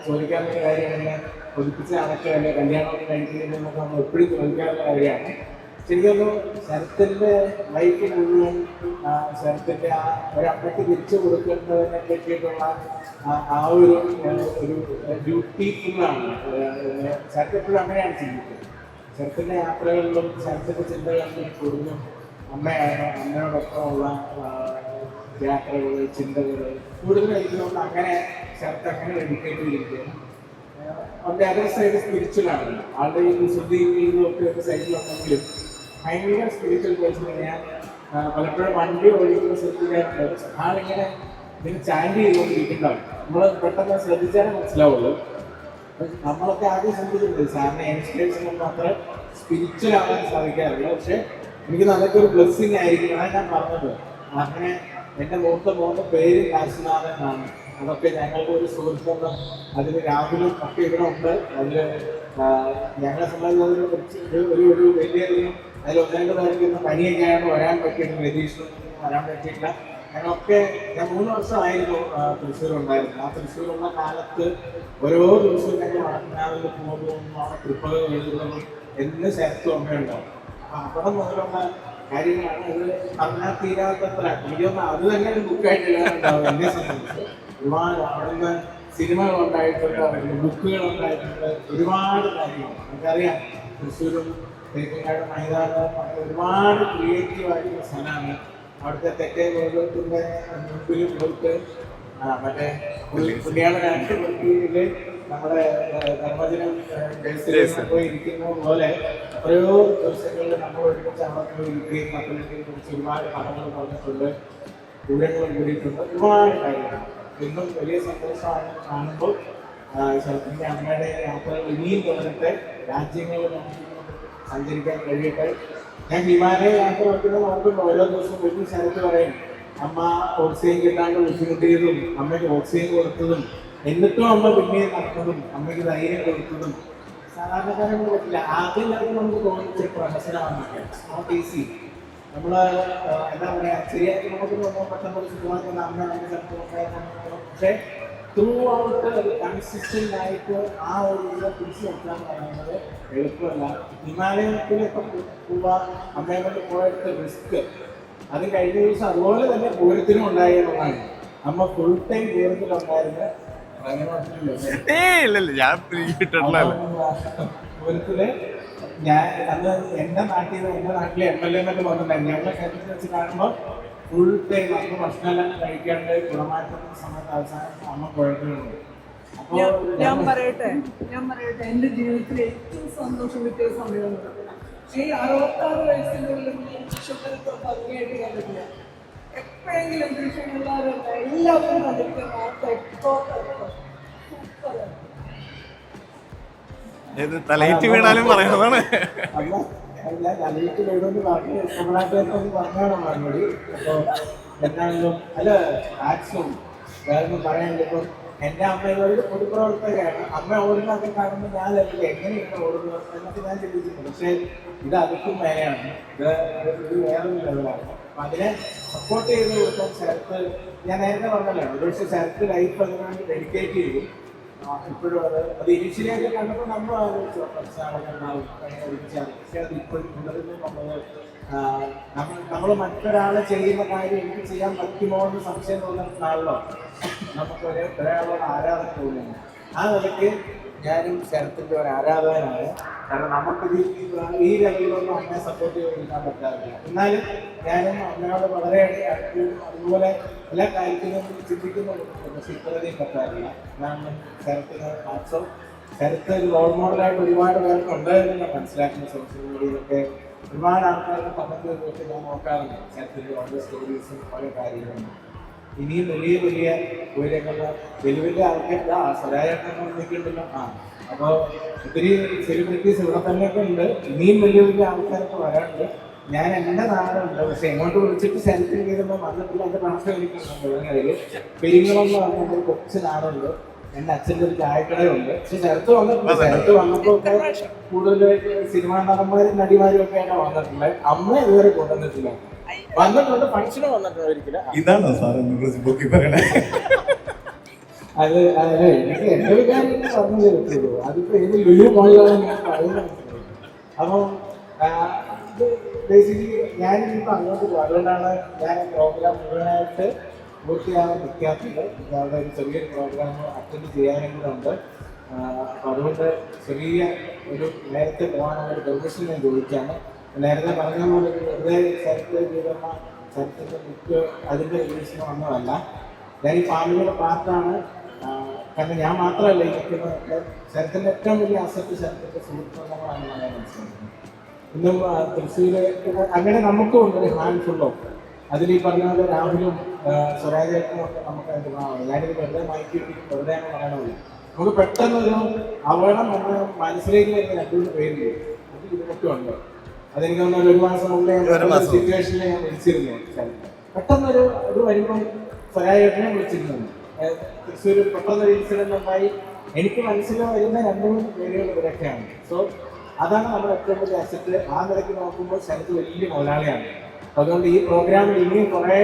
[SPEAKER 6] ചോദിക്കാറുള്ള കാര്യമാണ് ഒതുപ്പിച്ച് അടക്കമല്ല കല്യാണമൊക്കെ കഴിക്കുന്നതെന്നൊക്കെ നമ്മൾ എപ്പോഴും ചോദിക്കാറുള്ള കാര്യമാണ്. ശരിക്കും ശരത്തിൻ്റെ ലൈഫ് മുഴുവൻ ശരത്തിൻ്റെ ആ ഒരമ്മയ്ക്ക് തിരിച്ചു കൊടുക്കേണ്ടതിനെ പറ്റിയിട്ടുള്ള ആ ഒരു ഡ്യൂട്ടിഫുള്ളാണ്. ശരത്ത് എപ്പോഴും അങ്ങനെയാണ് ചിന്തിക്കുന്നത്. ശരത്തിൻ്റെ യാത്രകളിലും ശരത്തിൻ്റെ ചിന്തകളിലും കൂടുതലും അമ്മയാണ്. അമ്മയോടൊപ്പമുള്ള യാത്രകൾ ചിന്തകൾ കൂടുതലായിരിക്കുന്നതുകൊണ്ട് അങ്ങനെ ശരത്ത് അങ്ങനെ ഡെഡിക്കേറ്റ് ചെയ്തിരിക്കുകയാണ്. അവരുടെ അതർ സൈഡ് സ്പിരിച്വലാണ്. ആളുടെ ഈ ശ്രുതിയും ഇതും ഒക്കെ ഒരു സൈഡിലുണ്ടെങ്കിലും ഭയങ്കര സ്പിരിച്വൽ പേഴ്സൺ. ഞാൻ പലപ്പോഴും വണ്ടി ഓടിക്കുന്ന ശ്രദ്ധിക്കാറുണ്ട്. ആളിങ്ങനെ ഇതിന് ചാൻഡ് ചെയ്തുകൊണ്ടിരിക്കുന്നതാണ്. നമ്മൾ പെട്ടെന്ന് ശ്രദ്ധിച്ചാലേ മനസ്സിലാവുള്ളൂ. നമ്മളൊക്കെ ആദ്യം ശ്രദ്ധിച്ചിട്ടുണ്ട് സാറിന് യങ്സ്റ്റേഴ്സിനൊന്നും അത്ര സ്പിരിച്വൽ ആവാൻ സാധിക്കാറില്ല. പക്ഷെ എനിക്ക് നല്ലൊക്കെ ഒരു ബ്ലെസ്സിങ് ആയിരിക്കും. അതാണ് ഞാൻ പറഞ്ഞത്. അങ്ങനെ എൻ്റെ മൂത്ത പേര് കാശിനാഥൻ ആണ്. അതൊക്കെ ഞങ്ങൾക്ക് ഒരു സുഹൃത്തുക്കളും അതിൽ രാഹുലും ഒക്കെ ഇവിടെ ഉണ്ട്. അതിൽ ഞങ്ങളെ സംബന്ധിച്ച് ഒരു വലിയ അതിൽ ഒന്ന് രണ്ട് പേർക്ക് പനിയൊക്കെയാണ് വരാൻ പറ്റിയിട്ട് രതീഷിനൊന്നും വരാൻ പറ്റിയിട്ടില്ല. ഞങ്ങളൊക്കെ ഞാൻ 3 വർഷമായിരുന്നു തൃശ്ശൂർ ഉണ്ടായിരുന്നു. ആ തൃശ്ശൂരുള്ള കാലത്ത് ഓരോ ദിവസവും ഞങ്ങൾ വടക്കനാവിൽ പോകുന്നതും അവിടെ ട്രിപ്പുകൾ എഴുതുന്നതും എന്ന് ശരത്തും അമ്മയുണ്ടാവും. അപ്പം അവിടെ മുതലുള്ള കാര്യങ്ങളാണ്. ഇത് പറഞ്ഞാൽ തീരാത്തത്ര എനിക്കൊന്ന് അത് തന്നെ ഒരു ബുക്കായിട്ട് എഴുതാനുണ്ടാവും. എന്നെ സംബന്ധിച്ച് ഒരുപാട് അവിടുന്ന് സിനിമകൾ ഉണ്ടായിട്ടുണ്ട്, ബുക്കുകൾ ഉണ്ടായിട്ടുണ്ട്, ഒരുപാട് കാര്യങ്ങൾ നമുക്കറിയാം. തൃശ്ശൂരും തേക്കിൻകാട് മൈതാനം ഒരുപാട് ക്രിയേറ്റീവായിട്ടുള്ള സ്ഥലമാണ്. അവിടുത്തെ തെക്കേ ഗോകുലത്തിൻ്റെ മുമ്പിലും പോയിട്ട് മറ്റേ പുണ്യാള രാഷ്ട്രീയത്തില് നമ്മുടെ ധർമ്മജനം പോയി ഇരിക്കുന്നത് പോലെ എത്രയോ ദിവസങ്ങളിൽ നമ്മൾ ഒരുമിച്ച് അവിടെ പോയി ഇരിക്കുകയും പത്തനംതിട്ടയെ കുറിച്ച് ഒരുപാട് കഥകൾ പറഞ്ഞിട്ടുണ്ട്, ദൂരങ്ങൾ കൂടിയിട്ടുണ്ട്, ഒരുപാട് കാര്യങ്ങൾ. ഇന്നും വലിയ സന്തോഷമാണ് കാണുമ്പോൾ. ശരത്തിൻ്റെ അമ്മയുടെ യാത്രകൾ ഇനിയും തുടരട്ടെ. രാജ്യങ്ങളിൽ നമുക്ക് സഞ്ചരിക്കാൻ കഴിയട്ടെ. ഞാൻ ഹിമാലയ യാത്ര വയ്ക്കുന്നത് നോക്കുമ്പോൾ ഓരോ ദിവസവും വലിയ ശരത്ത് പറയും അമ്മ ഓക്സിജൻ കിട്ടാണ്ട് ബുദ്ധിമുട്ടിയതും അമ്മയ്ക്ക് ഓക്സിജൻ കൊടുത്തതും എന്നിട്ടും അമ്മ പിന്നീട് നടന്നതും അമ്മയ്ക്ക് ധൈര്യം കൊടുത്തതും സാധാരണക്കാരൊന്നും പറ്റില്ല. ആദ്യം നമുക്ക് തോന്നുന്നത് പ്രഹസനമാണെന്നൊക്കെ. Not easy. നമ്മൾ എന്താ പറയുക, ശരിയായിട്ട് നമുക്ക് തോന്നുമ്പോൾ പെട്ടെന്ന് സുഖമാക്കുന്ന അമ്മ നമ്മുടെ സ്ഥലത്ത്. പക്ഷേ ത്രൂ ഔട്ട് ഒരു കൺസിസ്റ്റൻ്റ് ആയിട്ട് ആ ഒരു ഇതിനെ പിടിച്ചു നിർത്താൻ പറയുന്നത് എളുപ്പമല്ല. ഹിമാലയത്തിലൊക്കെ പോവാൻ അമ്മയെ കൊണ്ട് പോയിട്ട് റിസ്ക്. അത് കഴിഞ്ഞ ദിവസം അതുപോലെ തന്നെ പൂരത്തിനും ഉണ്ടായിരുന്നതാണ്. അമ്മ ഫുൾ ടൈം പൂരത്തിലുണ്ടായിരുന്നു. പൂരത്തില് ഞാൻ അന്ന് എൻ്റെ നാട്ടിലെ MLA എന്നൊക്കെ പറഞ്ഞിട്ടുണ്ടായിരുന്നു. ഞങ്ങളെ ക്ഷേത്രത്തിൽ വെച്ച് കാണുമ്പോൾ ഫുൾ ടൈം അന്ന് ഭക്ഷണമെല്ലാം കഴിക്കാണ്ട് കുളമാറ്റത്തിന് സമയത്ത് അവസാനം അമ്മ കുഴപ്പമുണ്ട്. അപ്പോൾ
[SPEAKER 5] ഞാൻ പറയട്ടെ എൻ്റെ ജീവിതത്തിൽ ഏറ്റവും സന്തോഷം കിട്ടിയ സമയം ഈ 66 വയസ്സിൻ്റെ ഉള്ളിൽ വിഷുക്കലത്ത് ഭംഗിയായിട്ട് കണ്ടിട്ടില്ല. എപ്പോഴെങ്കിലും വിഷുള്ളവരല്ല എല്ലാവരും കണ്ടിരിക്കുന്ന
[SPEAKER 2] തലയിട്ട് വീണാലും പറയുന്നതാണ്.
[SPEAKER 6] അല്ല തലയിട്ട് വീടുമെന്ന് പറഞ്ഞ് നമ്മളായിട്ടൊന്ന് പറഞ്ഞാണ് മറുപടി. അപ്പോൾ എന്താണെങ്കിലും അല്ല ആക്സും വേറൊന്നും പറയാനില്ല. ഇപ്പം എൻ്റെ അമ്മയോട് പൊതുപ്രവർത്തകരാണ്. അമ്മ ഓടുന്നതൊക്കെ കാണുമ്പോൾ ഞാൻ എങ്ങനെയാണ് ഓടുന്നത് എന്നൊക്കെ ഞാൻ ചിന്തിച്ചിട്ടുണ്ട്. പക്ഷേ ഇത് അതിർക്കും മേലെയാണ്. ഇത് വേറൊരു ലെവലാണ്. അപ്പം അതിനെ സപ്പോർട്ട് ചെയ്ത് കൊടുക്കാൻ ശരത്ത് ഞാൻ നേരത്തെ പറഞ്ഞല്ലോ. ഒരുപക്ഷെ ശരത്ത് ലൈഫ് അതിനുവേണ്ടി ഡെഡിക്കേറ്റ് ചെയ്തു. ഇപ്പോഴും അത് ഇനിഷ്യലൊക്കെ കണ്ടപ്പോൾ നമ്മൾ ആലോചിച്ചു പ്രശ്നങ്ങളൊക്കെ ഉണ്ടാവും പക്ഷേ അത് ഇപ്പോൾ തുടരുന്നു നമ്മൾ മറ്റൊരാളെ ചെയ്യുന്ന കാര്യം എനിക്ക് ചെയ്യാൻ പറ്റുമോ എന്ന് സംശയം തോന്നുന്നതാണല്ലോ നമുക്ക് ഒരാളോട് ആരാധന തോന്നുന്നു. ആ നിലയ്ക്ക് ഞാനും ശരത്തിൻ്റെ ഒരു ആരാധകനാണ്. കാരണം നമുക്കിത് ഈ ലെവലിലൊന്നും അമ്മയെ സപ്പോർട്ട് ചെയ്യാൻ പറ്റാറില്ല. എന്നാലും ഞാനും അമ്മയോട് വളരെ അതുപോലെ എല്ലാ കാര്യത്തിലും ചിന്തിക്കുന്നുണ്ട്. പക്ഷെ ഇത്രയധികം പറ്റാറില്ല. ഞാൻ ശരത്തിന് മാസം ശരത്ത് ഒരു റോൾ മോഡലായിട്ട് ഒരുപാട് പേർക്ക് ഉണ്ടായിരുന്നു ഞാൻ മനസ്സിലാക്കുന്ന സോഷ്യൽ മീഡിയയിലൊക്കെ ഒരുപാട് ആൾക്കാരുടെ കമൻറ്റുകളൊക്കെ ഞാൻ നോക്കാറുണ്ട്. ശരത്തിൻ്റെ ഓരോ സ്റ്റോറീസും ഓരോ കാര്യങ്ങളും ഇനിയും വലിയ വലിയ ഉയരങ്ങളിലെ വലിയ വലിയ ആൾക്കാർ സ്വരാജേട്ടനൊക്കെ നിൽക്കുന്നുണ്ടല്ലോ. അപ്പോൾ ഒത്തിരി സെലിബ്രിറ്റീസ് ഇവിടെ തന്നെയൊക്കെ ഉണ്ട്. ഇനിയും വലിയ വലിയ ആൾക്കാരൊക്കെ വരാറുണ്ട്. ഞാൻ എൻ്റെ നാടുണ്ട്, പക്ഷെ എങ്ങോട്ട് വിളിച്ചിട്ട് സെൽഫി ചെയ്തപ്പോൾ വന്നിട്ടില്ല. എൻ്റെ മനസ്സിൽ വിളിക്കുന്നുണ്ട് പെരിങ്ങളം എന്ന് പറഞ്ഞ ഒരു കൊച്ചു നാടുണ്ട്. എൻ്റെ അച്ഛൻ്റെ ഒരു ചായക്കടയുണ്ട്. പക്ഷെ ശരത്ത് വന്നിട്ടുണ്ട്. ശരത്ത് വന്നപ്പോൾ ഒക്കെ കൂടുതലായിട്ട് സിനിമാ നടന്മാരും നടിമാരും ഒക്കെ ആയിട്ടാണ് വന്നിട്ടുള്ളത്. അമ്മ ഇതുവരെ കൊണ്ടുവന്നിട്ടില്ല. വന്നിട്ടുണ്ട്, ഫംഗ്ഷന് വന്നിട്ടുണ്ട് ഒരിക്കലും.
[SPEAKER 4] ഇതാണോ സാറ് ബുക്കി പറയണേ?
[SPEAKER 6] അത് എനിക്ക് എൻ്റെ ഒരു കാര്യം പറഞ്ഞു തരത്തുള്ളൂ. അതിപ്പോൾ ഏത് ലുലു മോളിലാണ് ഞാൻ പറയുന്നത്. അപ്പം ഇത് ബേസിക്കലി ഞാനിപ്പോൾ അങ്ങോട്ട് പോകും. അതുകൊണ്ടാണ് ഞാൻ പ്രോഗ്രാം മുഴുവനായിട്ട് പൂർത്തിയാകാൻ നിൽക്കാത്തത്. അവിടെ ഒരു ചെറിയൊരു പ്രോഗ്രാം അറ്റൻഡ് ചെയ്യാനെങ്കിലുണ്ട്. അപ്പം അതുകൊണ്ട് ചെറിയ ഒരു നേരത്തെ പോകാനുള്ള പെർമിഷൻ ഞാൻ ചോദിക്കുകയാണ്. നേരത്തെ പറഞ്ഞ പോലെ വെറുതെ ചരിത്ര ചെയ്തമ്മ ചരിത്രത്തിൻ്റെ ബുക്ക് അതിൻ്റെ റിലീസിന് വന്നതല്ല. ഞാൻ ഈ ഫാമിലിയുടെ പാർട്ടാണ്. കാരണം ഞാൻ മാത്രമല്ല ഇരിക്കുന്ന ശരത്തിൻ്റെ ഏറ്റവും വലിയ അസറ്റ് ശരത്തിൻ്റെ സുഹൃത്തുക്കളാണ് ഞാൻ മനസ്സിലാക്കുന്നത്. ഇന്നും തൃശ്ശൂർ അങ്ങനെ നമുക്കും ഉണ്ട് ഒരു ഹാൻഡ് ഫുള്ളോ. അതിൽ ഈ പറഞ്ഞ പോലെ രാഹുലും സ്വരാജേട്ടനും ഒക്കെ നമുക്ക് അനുഭവമാണ്. ഞാനിത് വെറുതെ മാറ്റി വെറുതെ പറയണമല്ലോ. നമുക്ക് പെട്ടെന്നൊരു അപകടം നമ്മുടെ മനസ്സിലേക്ക് വരുന്ന രണ്ടുമൂന്ന് പേരില്ല. അത് ഇതിനൊക്കെ ഉണ്ട്. അതെനിക്ക് തോന്നുന്നു ഒരു മാസം മുമ്പേ സിറ്റുവേഷനിൽ ഞാൻ വിളിച്ചിരുന്നു. പെട്ടെന്നൊരു ഇത് വരുമ്പം സ്വരാജേട്ടനെ വിളിച്ചിരുന്നു. തൃശ്ശൂർ പെട്ടെന്നൊരു ഇൻസിഡന്റ് ഉണ്ടായി. എനിക്ക് മനസ്സിൽ വരുന്ന രണ്ട് മൂന്ന് പേരുകൾ ഇവരൊക്കെയാണ്. സോ അതാണ് നമ്മുടെ ഏറ്റവും വലിയ അസറ്റ്. ആ നിലയ്ക്ക് നോക്കുമ്പോൾ ശരത്ത് വലിയ മുതലാളിയാണ്. അതുകൊണ്ട് ഈ പ്രോഗ്രാമിൽ ഇനിയും കുറേ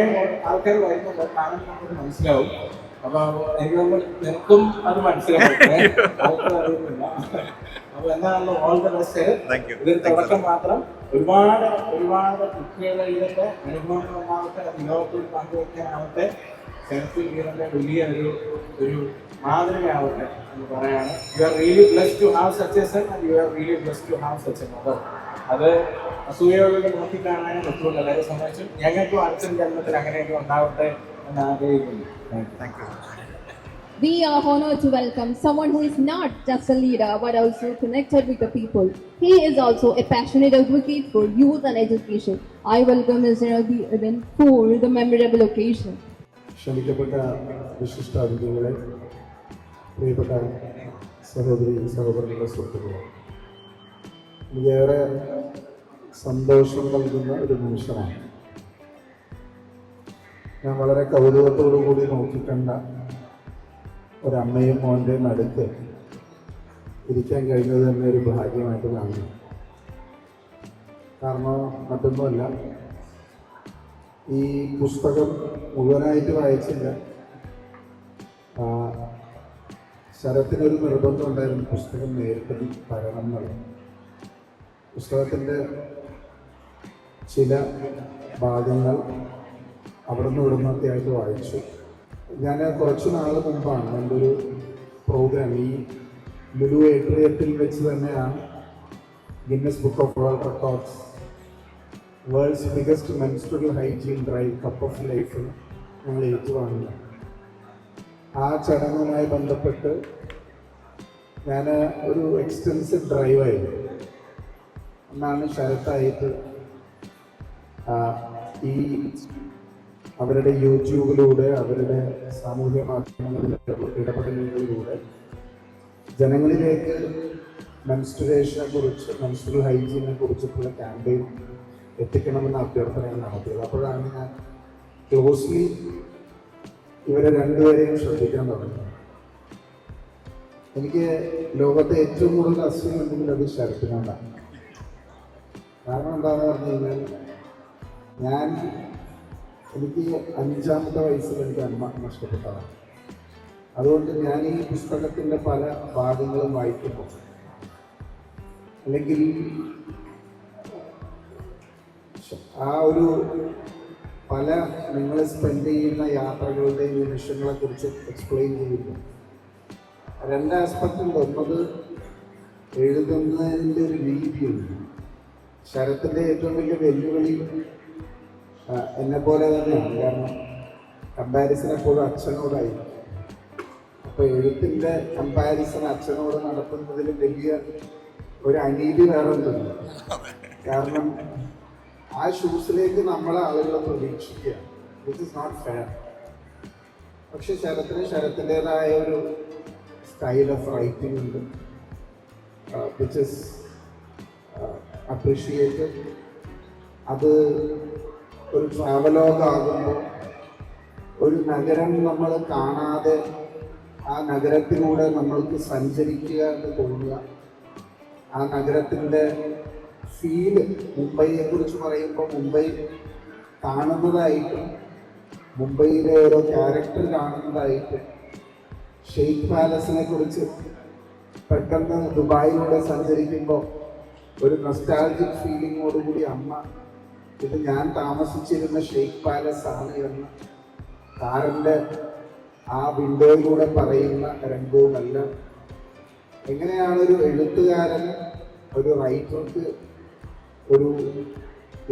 [SPEAKER 6] ആൾക്കാർ വരുന്നുണ്ട്. കാണാൻ നമുക്ക് മനസ്സിലാവും. അപ്പോൾ എനിക്ക് നിനക്കും അത് മനസ്സിലാവും. ആൾക്കാർ അറിയുന്നില്ല. അപ്പോൾ എന്താണല്ലോ ഓൾ ദ ബെസ്റ്റ്. ഇതൊരു തുടക്കം മാത്രം. ഒരുപാട് ഒരുപാട് കുട്ടികളുടെ അനുഭവങ്ങളാവട്ടെ, ലോകത്തിൽ പങ്കുവയ്ക്കാനാവട്ടെ, ശരത്ത് വീരന്റെ വലിയ ഒരു മാതൃകയാവട്ടെ എന്ന് പറയാണ്. You are really blessed to have such a son and you are really blessed to have such a mother. അത് അസൂയയോടെ നോക്കിക്കാണാനും പറ്റുള്ളൂ. വളരെ സന്തോഷം. ഞങ്ങൾക്കും അടുത്ത ജന്മത്തിൽ അങ്ങനെയൊക്കെ ഉണ്ടാവട്ടെ എന്ന് ആഗ്രഹിക്കുന്നു. Thank you.
[SPEAKER 1] We are honored to welcome someone who is not just a leader but also connected with the people. He is also a passionate advocate for youth and education. I welcome Mr. Abin for the memorable occasion.
[SPEAKER 3] ക്ഷണിക്കപ്പെട്ട വിശിഷ്ട അതിഥികളെ, പ്രിയപ്പെട്ട സഹോദരി സഹോദരങ്ങളുടെ സുഹൃത്തുക്കളെ, എനിക്കേറെ സന്തോഷം നൽകുന്ന ഒരു നിമിഷമാണ്. ഞാൻ വളരെ കൗതുകത്തോടു കൂടി നോക്കിക്കണ്ട ഒരമ്മയും മോൻ്റെയും അടുത്ത് ഇരിക്കാൻ കഴിഞ്ഞത് തന്നെ ഒരു ഭാഗ്യമായിട്ട് കാണുന്നു. കാരണം മറ്റൊന്നുമല്ല, ഈ പുസ്തകം മുഴുവനായിട്ട് വായിച്ചില്ല. ശരത്തിനൊരു നിർബന്ധം ഉണ്ടായിരുന്നു പുസ്തകം നേരിട്ട് പറയണം എന്നുള്ളത്. പുസ്തകത്തിൻ്റെ ചില ഭാഗങ്ങൾ അവിടെ നിന്ന് ഇവിടുന്നൊക്കെ ആയിട്ട് വായിച്ചു. ഞാൻ കുറച്ച് നാൾ മുമ്പാണ് എൻ്റെ ഒരു പ്രോഗ്രാം ഈ ലുലു ഏട്രിയത്തിൽ വെച്ച് തന്നെയാണ് Guinness book of world records world's biggest menstrual hygiene drive cup of life ഞങ്ങൾ ഏറ്റുവാങ്ങുന്നത്. ആ ചടങ്ങുമായി ബന്ധപ്പെട്ട് ഞാൻ ഒരു എക്സ്റ്റൻസീവ് ഡ്രൈവായിരുന്നു. എന്നാണ് ശരത്തായിട്ട് ഈ അവരുടെ യൂട്യൂബിലൂടെ അവരുടെ സാമൂഹ്യ മാധ്യമങ്ങളിലെ ഇടപെടലുകളിലൂടെ ജനങ്ങളിലേക്ക് മെൻസ്ട്രുവേഷനെ കുറിച്ച് മെൻസ്ട്രൽ ഹൈജീനെ കുറിച്ചിട്ടുള്ള ക്യാമ്പയിൻ എത്തിക്കണമെന്ന അഭ്യർത്ഥനയാണ് നടത്തിയത്. അപ്പോഴാണ് ഞാൻ ക്ലോസ്ലി ഇവരെ രണ്ടുപേരെയും ശ്രദ്ധിക്കാൻ തുടങ്ങി. എനിക്ക് ലോകത്തെ ഏറ്റവും കൂടുതൽ അസുഖം ഉണ്ടെങ്കിൽ അത് ശരത്തിനോടാണ്. കാരണം എന്താണെന്ന് പറഞ്ഞു കഴിഞ്ഞാൽ എനിക്ക് 5-ാമത്തെ വയസ്സിൽ എനിക്ക് അമ്മ നഷ്ടപ്പെട്ടതാണ്.
[SPEAKER 7] അതുകൊണ്ട് ഞാൻ ഈ പുസ്തകത്തിൻ്റെ പല ഭാഗങ്ങളും വായിക്കുമ്പോൾ അല്ലെങ്കിൽ ആ ഒരു പല നിങ്ങൾ സ്പെൻഡ് ചെയ്യുന്ന യാത്രകളുടെയും നിമിഷങ്ങളെക്കുറിച്ച് എക്സ്പ്ലെയിൻ ചെയ്യുന്നു. രണ്ട് ആസ്പെക്റ്റുണ്ട്. ഒന്നത് എഴുതുന്നതിൻ്റെ ഒരു രീതിയുണ്ട്. ശരത്തിൻ്റെ ഏറ്റവും വലിയ വെല്ലുവിളി എന്നെ പോലെ തന്നെയാണ്. കാരണം കമ്പാരിസൺ എപ്പോഴും അച്ഛനോടായിരിക്കും. അപ്പോൾ എഴുത്തിൻ്റെ കമ്പാരിസൺ അച്ഛനോട് നടത്തുന്നതിൽ വലിയ ഒരു അനീതി വേറൊന്നുമില്ല. കാരണം ആ ഷൂസിലേക്ക് നമ്മളെ ആളുകൾ പ്രതീക്ഷിക്കുക. This is not fair. പക്ഷെ ശരത്തിൻ്റെതായ ഒരു സ്റ്റൈൽ ഓഫ് റൈറ്റിംഗ് ഉണ്ട്, വിച്ച് ഇസ് അപ്രീഷിയേറ്റഡ്. അത് ഒരു ട്രാവലോഗാകുമ്പോൾ ഒരു നഗരം നമ്മൾ കാണാതെ ആ നഗരത്തിലൂടെ നമ്മൾക്ക് സഞ്ചരിക്കുക എന്ന് തോന്നുക, ആ നഗരത്തിൻ്റെ ഫീല്, മുംബൈയെക്കുറിച്ച് പറയുമ്പോൾ മുംബൈ കാണുന്നതായിട്ടും മുംബൈയിലെ ഓരോ ക്യാരക്ടർ കാണുന്നതായിട്ടും ഷെയ്ഖ് പാലസിനെ കുറിച്ച് പെട്ടെന്ന് ദുബായിലൂടെ സഞ്ചരിക്കുമ്പോൾ ഒരു നൊസ്റ്റാൾജിക് ഫീലിങ്ങോടുകൂടി അമ്മ ഇത് ഞാൻ താമസിച്ചിരുന്ന ഷെയ്ഖ് പാലസ് ആണ് എന്ന് കാറിൻ്റെ ആ വിൻഡോയിലൂടെ പറയുന്ന രംഗവുമെല്ലാം എങ്ങനെയാണ് ഒരു എഴുത്തുകാരൻ ഒരു റൈറ്റർക്ക് ഒരു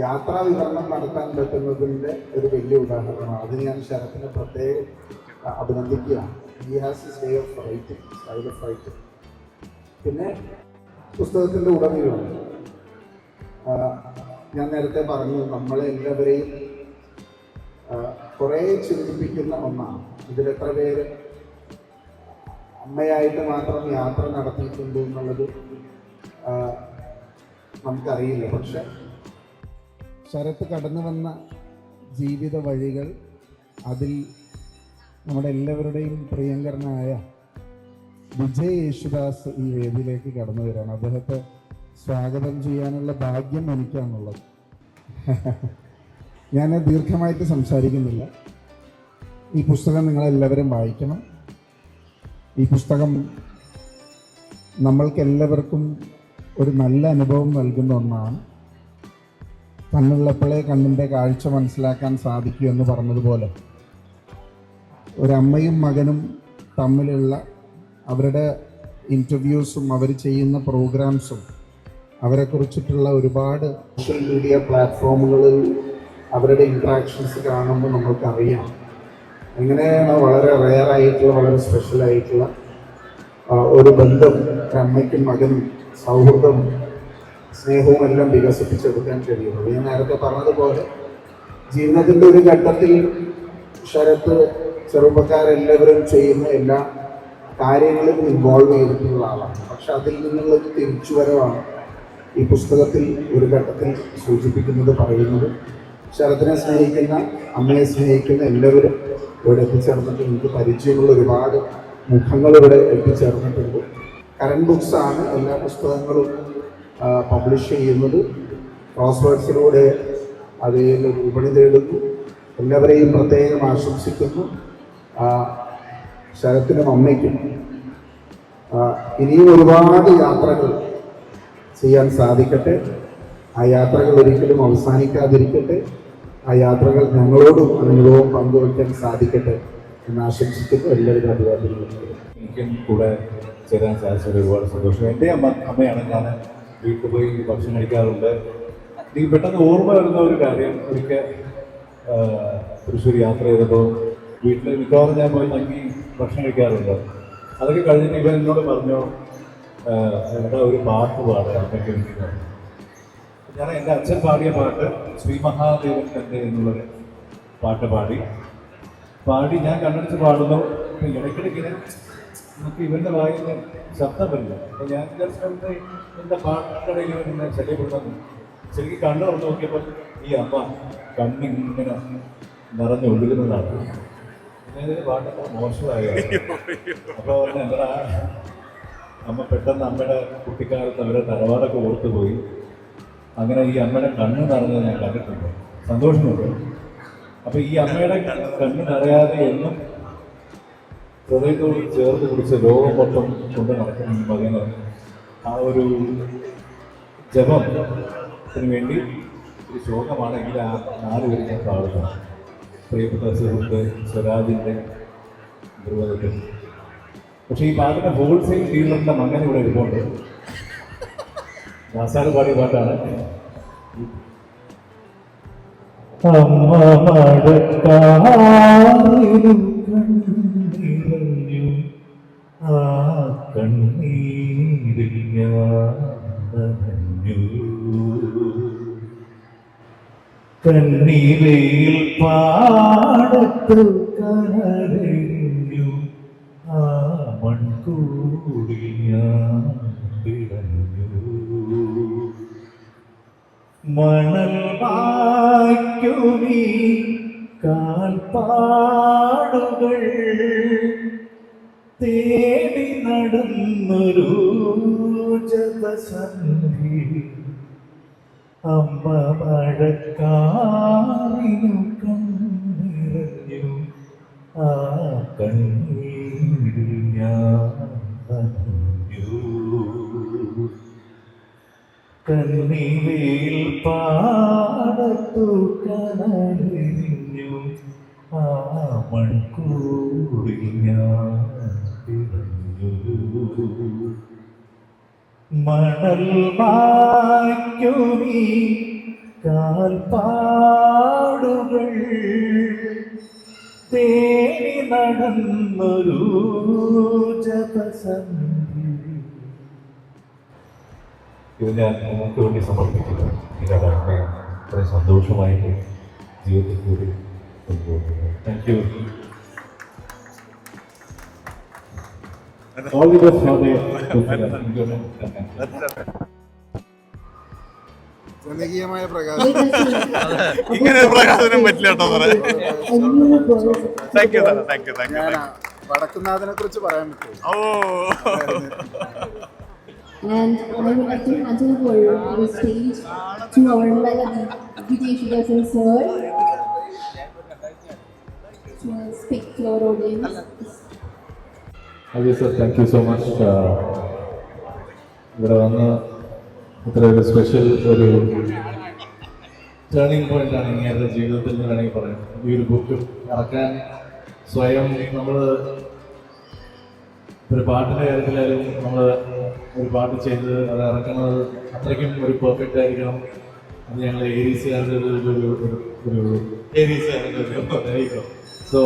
[SPEAKER 7] യാത്രാ വിവരണം നടത്താൻ പറ്റുന്നതിൻ്റെ ഒരു വലിയ ഉദാഹരണമാണ്. അതിന് ഞാൻ ശരത്തിനെ പ്രത്യേകം അഭിനന്ദിക്കുകയാണ്. He has his way of writing, style of writing. പിന്നെ പുസ്തകത്തിൻ്റെ ഉടമയാണ്. ഞാൻ നേരത്തെ പറഞ്ഞു, നമ്മളെല്ലാവരെയും കുറേ ചിന്തിപ്പിക്കുന്ന ഒന്നാണ്. ഇതിലെത്ര പേര് അമ്മയായിട്ട് മാത്രം യാത്ര നടത്തിയിട്ടുണ്ട് എന്നുള്ളത് നമുക്കറിയില്ല. പക്ഷെ ശരത്ത് കടന്നു വന്ന ജീവിത വഴികൾ, അതിൽ നമ്മുടെ എല്ലാവരുടെയും പ്രിയങ്കരനായ വിജയ് യേശുദാസ് ഈ വേദിയിലേക്ക് കടന്നു വരികയാണ്. അദ്ദേഹത്തെ സ്വാഗതം ചെയ്യാനുള്ള ഭാഗ്യം എനിക്കാണുള്ളത്. ഞാൻ ദീർഘമായിട്ട് സംസാരിക്കുന്നില്ല. ഈ പുസ്തകം നിങ്ങളെല്ലാവരും വായിക്കണം. ഈ പുസ്തകം നമ്മൾക്കെല്ലാവർക്കും ഒരു നല്ല അനുഭവം നൽകുന്ന ഒന്നാണ്. കണ്ണുള്ളപ്പോഴേ കണ്ണിൻ്റെ കാഴ്ച മനസ്സിലാക്കാൻ സാധിക്കൂ എന്ന് പറഞ്ഞതുപോലെ ഒരമ്മയും മകനും തമ്മിലുള്ള അവരുടെ ഇൻ്റർവ്യൂസും അവർ ചെയ്യുന്ന പ്രോഗ്രാംസും അവരെക്കുറിച്ചിട്ടുള്ള ഒരുപാട് സോഷ്യൽ മീഡിയ പ്ലാറ്റ്ഫോമുകളിൽ അവരുടെ ഇൻട്രാക്ഷൻസ് കാണുമ്പോൾ നമ്മൾക്കറിയാം എങ്ങനെയാണ് വളരെ റെയറായിട്ടുള്ള, വളരെ സ്പെഷ്യലായിട്ടുള്ള ഒരു ബന്ധം അമ്മയ്ക്കും മകനും സൗഹൃദവും സ്നേഹവും എല്ലാം വികസിപ്പിച്ചെടുക്കാൻ കഴിയുന്നത്. ഞാൻ നേരത്തെ പറഞ്ഞതുപോലെ ജീവിതത്തിൻ്റെ ഒരു ഘട്ടത്തിൽ ശരത്ത് ചെറുപ്പക്കാരെല്ലാവരും ചെയ്യുന്ന എല്ലാ കാര്യങ്ങളും ഇൻവോൾവ് ചെയ്തിട്ടുള്ള ആളാണ്. പക്ഷെ അതിൽ നിന്നുള്ളൊരു തിരിച്ചുവരവാണ് ഈ പുസ്തകത്തിൽ ഒരു ഘട്ടത്തിൽ സൂചിപ്പിക്കുന്നത്, പറയുന്നത്. ശരത്തിനെ സ്നേഹിക്കുന്ന, അമ്മയെ സ്നേഹിക്കുന്ന എല്ലാവരും ഇവിടെ എത്തിച്ചേർന്നിട്ട് എനിക്ക് പരിചയമുള്ള ഒരുപാട് മുഖങ്ങൾ ഇവിടെ എത്തിച്ചേർന്നിട്ടുണ്ട്. കറണ്ട് ബുക്സ് ആണ് എല്ലാ പുസ്തകങ്ങളും പബ്ലിഷ് ചെയ്യുന്നത്. ക്രോസ്വേർഡ്സിലൂടെ അതിൽ വിപണി തേടുന്നു. എല്ലാവരെയും പ്രത്യേകം ആശംസിക്കുന്നു. ശരത്തിനും അമ്മയ്ക്കും ഇനിയും ഒരുപാട് യാത്രകൾ ചെയ്യാൻ സാധിക്കട്ടെ. ആ യാത്രകൾ ഒരിക്കലും അവസാനിക്കാതിരിക്കട്ടെ. ആ യാത്രകൾ ഞങ്ങളോടും അനുഭവം പങ്കുവയ്ക്കാൻ സാധിക്കട്ടെ എന്ന് ആശംസിക്കുന്നു. എല്ലാവരും അഭിവാദ്യങ്ങൾ.
[SPEAKER 3] എനിക്കും കൂടെ ചേരാൻ സാധിച്ചത് ഒരുപാട് സന്തോഷം. എൻ്റെ അമ്മയാണ്. ഞാൻ വീട്ടിൽ പോയി ഭക്ഷണം കഴിക്കാറുണ്ട്. എനിക്ക് പെട്ടെന്ന് ഓർമ്മ വരുന്ന ഒരു കാര്യം, ഒരിക്കൽ തൃശ്ശൂർ യാത്ര ചെയ്തപ്പോൾ വീട്ടിൽ മിക്കവാറും ഞാൻ പോയി തങ്ങി ഭക്ഷണം കഴിക്കാറുണ്ട്. അതൊക്കെ കഴിഞ്ഞിട്ട് ഇവൻ എന്നോട് പറഞ്ഞു, എന്താ ഒരു പാട്ട് പാടുക എന്നൊക്കെ എനിക്ക് പറഞ്ഞു. ഞാൻ എൻ്റെ അച്ഛൻ പാടിയ പാട്ട് ശ്രീ മഹാദേവൻ തന്നെ എന്നുള്ളൊരു പാട്ട് പാടി ഞാൻ കണ്ണടിച്ച് പാടുന്നു. ഇടയ്ക്കിടയ്ക്കിനെ നമുക്ക് ഇവൻ്റെ വായിൽ ശബ്ദം വരില്ല. അപ്പോൾ ഞാൻ വിചാരിച്ചത് എൻ്റെ പാട്ടിനിടയിൽ ഇവനെ ശല്യപ്പെടുന്നു. ശരിക്കും കണ്ണു തുറന്ന് നോക്കിയപ്പോൾ ഈ അമ്മ കണ്ണിങ്ങനെ നിറഞ്ഞ് ഒഴുകുന്നതാണ്. അതായത് പാട്ടൊക്കെ മോശമായ. അപ്പോൾ പറഞ്ഞ എന്താ അമ്മ പെട്ടെന്ന് അമ്മയുടെ കുട്ടിക്കാലത്ത് അവരെ തറവാടൊക്കെ ഓർത്തു പോയി. അങ്ങനെ ഈ അമ്മയുടെ കണ്ണ് നിറഞ്ഞത് ഞാൻ കണ്ടിട്ടുണ്ട്. സന്തോഷമുണ്ട്. അപ്പോൾ ഈ അമ്മയുടെ കണ്ണ് നിറയാതെ എന്നും ഹൃദയത്തോട് ചേർത്ത് പിടിച്ച് ലോകം മൊത്തം കൊണ്ട് നടക്കുന്ന ഈ മകന് ആ ഒരു ജപത്തിന് വേണ്ടി ഒരു ശോകമാണെങ്കിൽ ആ 4 പേര് ഞാൻ പാടുന്നു. പ്രിയപ്പെട്ട സുഹൃത്ത് സ്വരാജിൻ്റെ ധ്രുവത്തിൽ. പക്ഷേ ഈ പാട്ടിൻ്റെ ഹോൾസെയിൽ ഡീലറിൻ്റെ മകൻ ഇവിടെ ഇരിപ്പുണ്ട്. ദാസാറ് പാടിയ പാട്ടാണ്. അമ്മ മഴക്കാറിലും കണ്ണീരഞ്ഞു ആ കണ്ണീരിൽ ഞാൻ നനഞ്ഞു. കണ്ണീരയിൽ പാടത്ത് കരഞ്ഞു ആ മൺകൂടിൽ ഞാൻ പിടഞ്ഞു. മണൽ വായ്ക്കുമീ കാൽപ്പാടുകൾ തേടി നടന്നൊരു ജപസന്ധി. അമ്മ മഴക്കാറിനു കണ്ണിറഞ്ഞു ആ കണ്ണീരിൽ ഞാൻ നനഞ്ഞു. കണ്ണീരിൽ പാടത്തു കനലിഞ്ഞു ആ മൺകൂടിൽ ഞാൻ പിടഞ്ഞു. മണൽ മായ്ക്കുമീ കാൽപ്പാടുകൾ തേടി നടന്നൊരു ജപസന്ധി. ഇത് ഞാൻ നിങ്ങൾക്ക് വേണ്ടി സമർപ്പിക്കുന്നു. ഇതാണ് വളരെ സന്തോഷമായിട്ട് ജീവിതത്തിൽ കൂടി കൊണ്ടുപോകുന്നത്. Thank you. All the best for the
[SPEAKER 7] ജനകീയമായ പ്രകാശം.
[SPEAKER 2] ഇങ്ങനെ ഒരു പ്രകാശനം പറ്റില്ല കേട്ടോ സാറേ. താങ്ക് യു സാറേ. Thank you.
[SPEAKER 7] ഞാൻ വടക്കുന്നാഥനെ കുറിച്ച് പറയാൻ പറ്റും.
[SPEAKER 2] ഓ
[SPEAKER 1] And I would like to hand over the stage to our Melody Vijay Sudarshan sir to speak to our audience.
[SPEAKER 3] അതെ sir, thank you so much. ഇവിടെ വന്ന് ഇത്ര ഒരു സ്പെഷ്യൽ ഒരു ടേണിംഗ് പോയിന്റാണ് ഇങ്ങനത്തെ ജീവിതത്തിൽ എന്ന് വേണമെങ്കിൽ പറയാം. ഈ ഒരു ബുക്ക് ഇറക്കാൻ സ്വയം നമ്മൾ ഒരു പാട്ടിൻ്റെ കാര്യത്തിലായാലും നമ്മൾ ഒരു പാട്ട് ചെയ്ത് അത് ഇറക്കുന്നത് അത്രയ്ക്കും ഒരു പെർഫെക്റ്റ് ആയിരിക്കണം. അത് ഞങ്ങൾ ഏരീസുകാരുടെ ഒരു ഏരീസുകാരുടെ സോ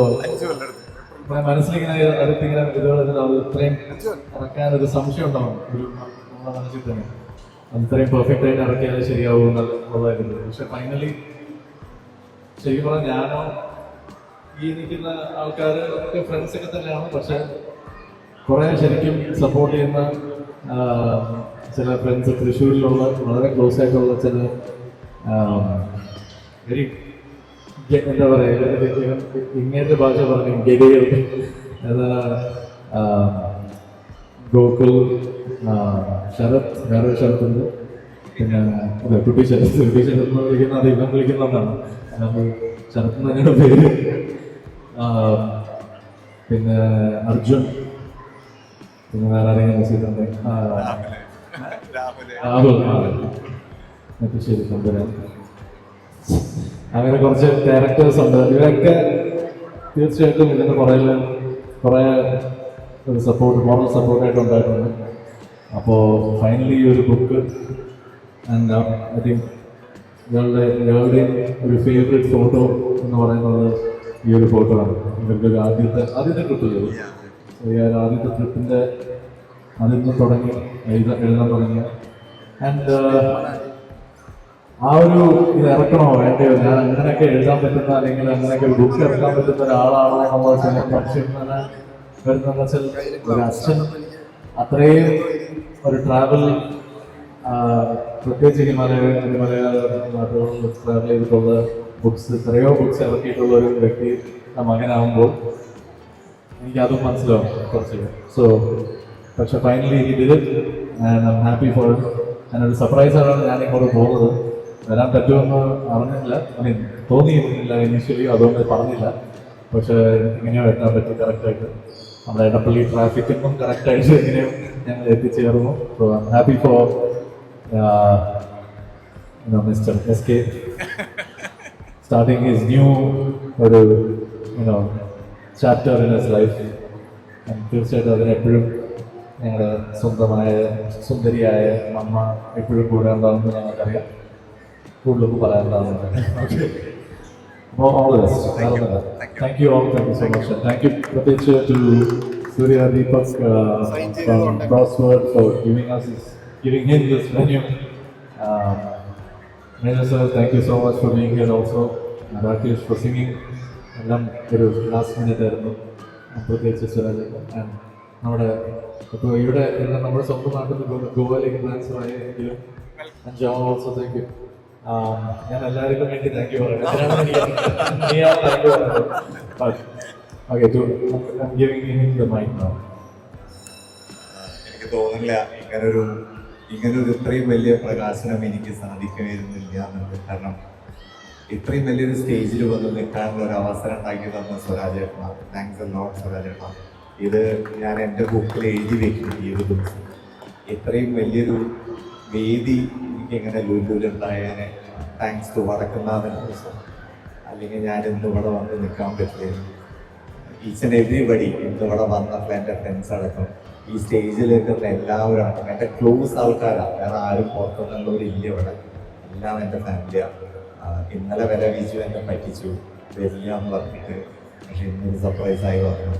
[SPEAKER 3] മനസ്സിലിങ്ങനെ അടുത്തിങ്ങനെ ഇതുപോലെ ഇത്രയും ഇറക്കാൻ ഒരു സംശയം ഉണ്ടാവും നമ്മുടെ മനസ്സിൽ തന്നെ. അത് ഇത്രയും പെർഫെക്റ്റ് ആയിട്ട് ഇറക്കിയാൽ ശരിയാവും എന്നുള്ളതായിരുന്നു. പക്ഷെ ഫൈനലി ശരിക്കും പറഞ്ഞാൽ ഞാനോ ഈ നിൽക്കുന്ന ആൾക്കാർ ഒക്കെ ഫ്രണ്ട്സൊക്കെ തന്നെയാണ്. പക്ഷെ കുറേ ശരിക്കും സപ്പോർട്ട് ചെയ്യുന്ന ചില ഫ്രണ്ട്സ് തൃശ്ശൂരിലുള്ള വളരെ ക്ലോസ് ആയിട്ടുള്ള ചില വെരി എന്താ പറയുക, ഇങ്ങനത്തെ ഭാഷ പറഞ്ഞു ഗഗകൾ ഗോകുൽ, ശരത്, വേറൊരു ശരത്തുണ്ട്, പിന്നെ കുട്ടി ശരത് എന്ന് വിളിക്കുന്ന അത് ഇവൻ വിളിക്കുന്നതാണ്. ശരത് തന്നെയാണ് പേര്. പിന്നെ അർജുൻ, പിന്നെ വേറെ ആരെങ്കിലും മെസ്സേജുണ്ട്, രാഹുൽ, ശരി കൊണ്ടുവരാൻ. അങ്ങനെ കുറച്ച് ക്യാരക്ടേഴ്സ് ഉണ്ട്. ഇവരൊക്കെ തീർച്ചയായിട്ടും ഇതിന് പുറകിൽ കുറേ ഒരു സപ്പോർട്ട്, മോറൽ സപ്പോർട്ടായിട്ട് ഉണ്ടായിട്ടുണ്ട്. അപ്പോൾ ഫൈനലി ഈ ഒരു ബുക്ക് ആൻഡ് ഐ തിങ്ക് ഞങ്ങളുടെ ഒരു ഫേവറേറ്റ് ഫോട്ടോ എന്ന് പറയുന്നത് ഈ ഒരു ഫോട്ടോ ആണ്. ഇവരുടെ ഒരു ആദ്യത്തെ ട്രിപ്പ് ചെയ്തു. ഈ ഒരു ആദ്യത്തെ ട്രിപ്പിൻ്റെ അതിൽ നിന്ന് തുടങ്ങി എഴുതാൻ തുടങ്ങി. ആൻഡ് ആ ഒരു ഇത് ഇറക്കണോ വേണ്ടയോ, ഞാൻ അങ്ങനെയൊക്കെ എഴുതാൻ പറ്റുന്ന അല്ലെങ്കിൽ അങ്ങനെയൊക്കെ ഒരു ബുക്ക് ഇറക്കാൻ പറ്റുന്ന ഒരാളാണോ എന്നുള്ള പക്ഷേ വരുന്ന വെച്ചാൽ ഒരു അച്ഛൻ അത്രയും ഒരു ട്രാവൽ, പ്രത്യേകിച്ച് മലയാള ട്രാവൽ ചെയ്തിട്ടുള്ള ബുക്സ്, എത്രയോ ബുക്സ് ഇറക്കിയിട്ടുള്ള ഒരു വ്യക്തി മകനാകുമ്പോൾ എനിക്കതും മനസ്സിലാവും കുറച്ച്. സോ പക്ഷെ ഫൈനലി ഇതിൽ ഹാപ്പി ഫോർ ഞാനൊരു സർപ്രൈസാണ് ഞാൻ ഇങ്ങോട്ട് പോകുന്നത്. വരാൻ പറ്റുമെന്ന് അറിഞ്ഞില്ല, തോന്നിയിരുന്നില്ല ഇനീഷ്യലി, അതുകൊണ്ട് പറഞ്ഞില്ല. പക്ഷേ ഇങ്ങനെയോ എത്താൻ പറ്റി കറക്റ്റായിട്ട്.
[SPEAKER 8] നമ്മുടെ ഇടപ്പള്ളി ട്രാഫിക്കൊന്നും കറക്റ്റായിട്ട് എങ്ങനെയും ഞങ്ങൾ എത്തിച്ചേർന്നു. So I am happy for mister SK starting his new ഒരു ചാപ്റ്റർ ഇൻ ഹിസ് ലൈഫ്. തീർച്ചയായിട്ടും അതിനെപ്പോഴും ഞങ്ങളുടെ സ്വന്തമായ സുന്ദരിയായ അമ്മ എപ്പോഴും കൂടെ ഉണ്ടാകുമെന്ന് ഞങ്ങൾക്കറിയാം. കൂടുതലൊന്നും പറയാനുണ്ടാകുന്നുണ്ട്. All the best. Thank you all. Thank you so much. And thank you, Prateksha, to Surya Deepak from Crossword for giving him this venue. Manager sir, thank you so much for being here also. And Rakesh for singing. എല്ലാം ഒരു last minute ആയിരുന്നു. പ്രത്യേകിച്ച് സുരാജ് നമ്മുടെ ഇപ്പോൾ ഇവിടെ എല്ലാം നമ്മുടെ സ്വന്തം നാട്ടിൽ നിന്ന് ഗോവയിലേക്ക് ട്രാൻസ്ഫർ ആയെങ്കിലും ജോൺ ഓൾസോ താങ്ക് യു. ഞാൻ എല്ലാവർക്കും വേണ്ടി താങ്ക് യു പറയാം.
[SPEAKER 4] എനിക്ക് തോന്നുന്നില്ല ഇങ്ങനൊരു ഇത്രയും വലിയ പ്രകാശനം എനിക്ക് സാധിക്കുമായിരുന്നില്ല എന്നുള്ളത്. കാരണം ഇത്രയും വലിയൊരു സ്റ്റേജിൽ വന്ന് നിൽക്കാനുള്ള ഒരു അവസരം ഉണ്ടാക്കി തന്ന സ്വരാജേട്ടനാണ്. Thanks a lot സ്വരാജേട്ടനാണ്. ഇത് ഞാൻ എൻ്റെ ബുക്കിൽ എഴുതി വെക്കും. ഈ ഒരു ദിവസം ഇത്രയും വലിയൊരു വേദി എനിക്ക് ഇങ്ങനെ ലുലുണ്ടായതിന് താങ്ക്സ് ടു വടക്കുന്നാഥൻ ദിവസം. അല്ലെങ്കിൽ ഞാൻ ഇന്നിവിടെ വന്ന് നിൽക്കാൻ പറ്റില്ല. ഈച്ച് ആൻഡ് എവരിബഡി ഇന്നിവിടെ വന്നപ്പോൾ എൻ്റെ ഫ്രണ്ട്സ് അടക്കം ഈ സ്റ്റേജിലേക്ക് എല്ലാവരും അടക്കം എൻ്റെ ക്ലോസ് ആൾക്കാരാണ്. വേറെ ആരും പുറത്തുനിന്നുള്ളവരില്ല ഇവിടെ. എല്ലാം എൻ്റെ ഫാമിലിയാണ്. ഇന്നലെ വരെ വിജു എന്നെ പറ്റിച്ചു വരില്ല എന്ന് പറഞ്ഞിട്ട്. പക്ഷെ ഇന്നൊരു സർപ്രൈസായി പറഞ്ഞു.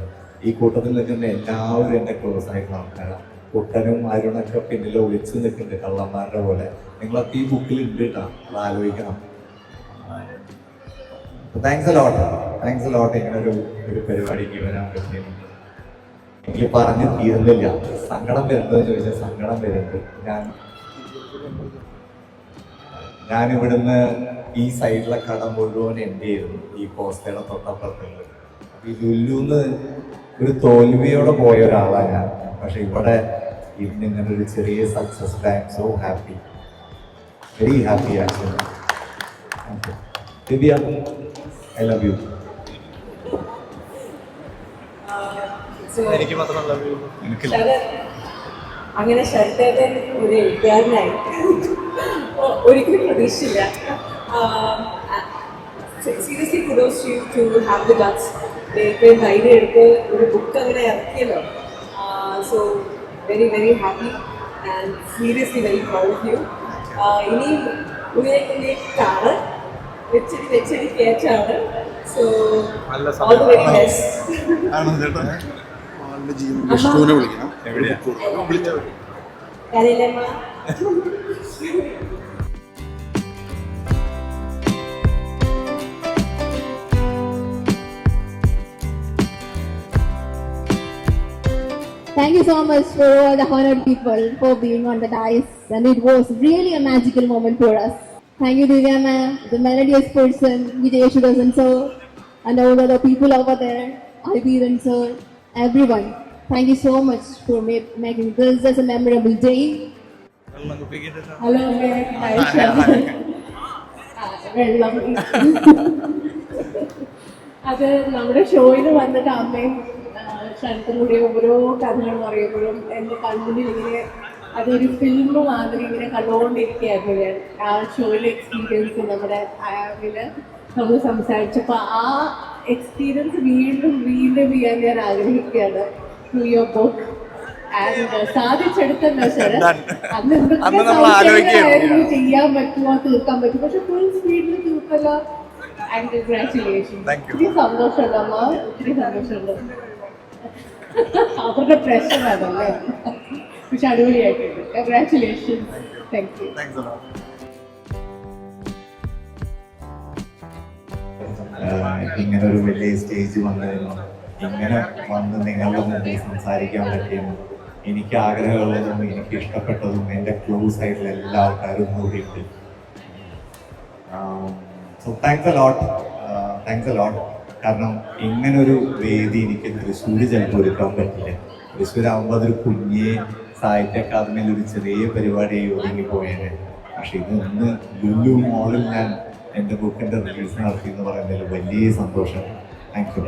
[SPEAKER 4] ഈ കൂട്ടത്തിൽ നിൽക്കുന്ന എല്ലാവരും എൻ്റെ ക്ലോസ് ആയിട്ടുള്ള ആൾക്കാരാണ്. കുട്ടനും അരുണൊക്കെ പിന്നിൽ ഒളിച്ചു നിൽക്കുന്നുണ്ട് കള്ളന്മാരുടെ പോലെ. നിങ്ങളൊക്കെ ഈ ബുക്കിൽ ഉണ്ട് കേട്ടോ, അത് ആലോചിക്കണം. താങ്ക്സ് എ ലോട്ട് ഇങ്ങനൊരു പരിപാടിക്ക് വരാൻ പറ്റിയത്. എനിക്ക് പറഞ്ഞു തീരുന്നില്ല. സങ്കടം വരുന്നതെന്ന് ചോദിച്ചാൽ സങ്കടം വരുന്നുണ്ട്. ഞാനിവിടുന്ന് ഈ സൈഡിലെ കട മുഴുവൻ എൻ്റെ ആയിരുന്നു, ഈ പോസ്റ്റയുടെ തൊട്ടപ്പുറത്തുള്ളത്. അപ്പൊ ഈ ലുലുന്ന് ഒരു തോൽവിയോടെ പോയ ഒരാളാണ് ഞാൻ. പക്ഷെ ഇവിടെ ഇന്നിങ്ങനെ ഒരു ചെറിയ success. I M so happy, very happy actually. Divya, I love you.
[SPEAKER 2] എനിക്ക് മാത്രം ലവ് യു.
[SPEAKER 5] അങ്ങനെ ശരത്തേട്ടൻ ഒരു എഴുത്തുകാരനായി ഒരിക്കലും പ്രതീക്ഷിച്ചില്ല. Seriously kudos to have the guts. ഇത്രയും ധൈര്യം എടുത്ത് ഒരു ബുക്ക് അങ്ങനെ ഇറക്കിയല്ലോ. So very very happy and seriously very proud of you. ഇനിയും ഉയരങ്ങളിലേക്കാണ് വെച്ചടി കയറ്റാണ്. So all the very best. കരയിലമ്മ.
[SPEAKER 1] Thank you so much for all the honored people for being on the dais, and it was really a magical moment for us. Thank you, Divya ma'am, the melodious person, Vijay Shudasan sir, and all the other people over there, Ibiran sir, everyone. Thank you so much for making this as a memorable day. Hello, Aisha. വെള്ളം അത് നമ്മുടെ ഷോയിൽ വന്നിട്ട് അമ്മയും ക്ഷണത്തിലൂടെ ഓരോ കഥകൾ പറയുമ്പോഴും എൻ്റെ കണ്ണിൽ ഇങ്ങനെ അതൊരു ഫിലിം മാതിരി ഇങ്ങനെ കണ്ടുകൊണ്ടിരിക്കുകയായിരുന്നു ഞാൻ. ആ ഷോയിലെ എക്സ്പീരിയൻസ് നമ്മുടെ ആപ്പില് നമ്മൾ സംസാരിച്ചപ്പോൾ ആ എക്സ്പീരിയൻസ് വീണ്ടും ചെയ്യാൻ ഞാൻ ആഗ്രഹിക്കുകയാണ് ത്രൂ യുവർ ബുക്ക്. ആൻഡ് സാധിച്ചെടുത്തല്ലോ സാറ്. അന്ന് എന്തൊക്കെ ചെയ്യാൻ പറ്റുമോ, തീർക്കാൻ പറ്റും, പക്ഷെ ഫുൾ സ്പീഡിൽ തീർക്കല്ലോ. And congratulation. ഒത്തിരി സന്തോഷമുണ്ടമ്മ, ഒത്തിരി സന്തോഷമുണ്ട്. അവരുടെ പ്രശ്നമാണല്ലേ, പക്ഷെ അടിപൊളിയായിട്ടുണ്ട്. കൺഗ്രാറ്റുലേഷൻ. Thank you.
[SPEAKER 4] ഇങ്ങനെ ഒരു വലിയ സ്റ്റേജ് വന്നതിനും ഇങ്ങനെ വന്ന് നിങ്ങളുടെ മുമ്പിൽ സംസാരിക്കാൻ പറ്റിയതും എനിക്ക് ആഗ്രഹമുള്ളതും എനിക്ക് ഇഷ്ടപ്പെട്ടതും എൻ്റെ ക്ലോസ് ആയിട്ടുള്ള എല്ലാ ആൾക്കാരും കൂടിയിട്ട്. So thanks a lot. കാരണം ഇങ്ങനൊരു വേദി എനിക്ക് തൃശ്ശൂർ ചിലപ്പോൾ ഒരുക്കാൻ പറ്റില്ല. തൃശ്ശൂരാകുമ്പോൾ അതൊരു കുഞ്ഞേ സാഹിത്യ അക്കാദമിയിൽ ഒരു ചെറിയ പരിപാടി ഒതുങ്ങിപ്പോയേനെ. പക്ഷെ ഇത് ഇന്ന് ലുലു മോളിൽ ഞാൻ എൻ്റെ ബുക്കിൻ്റെ റിലീസ് നടത്തി എന്ന് പറയുന്നതിൽ വലിയ സന്തോഷം. Thank you.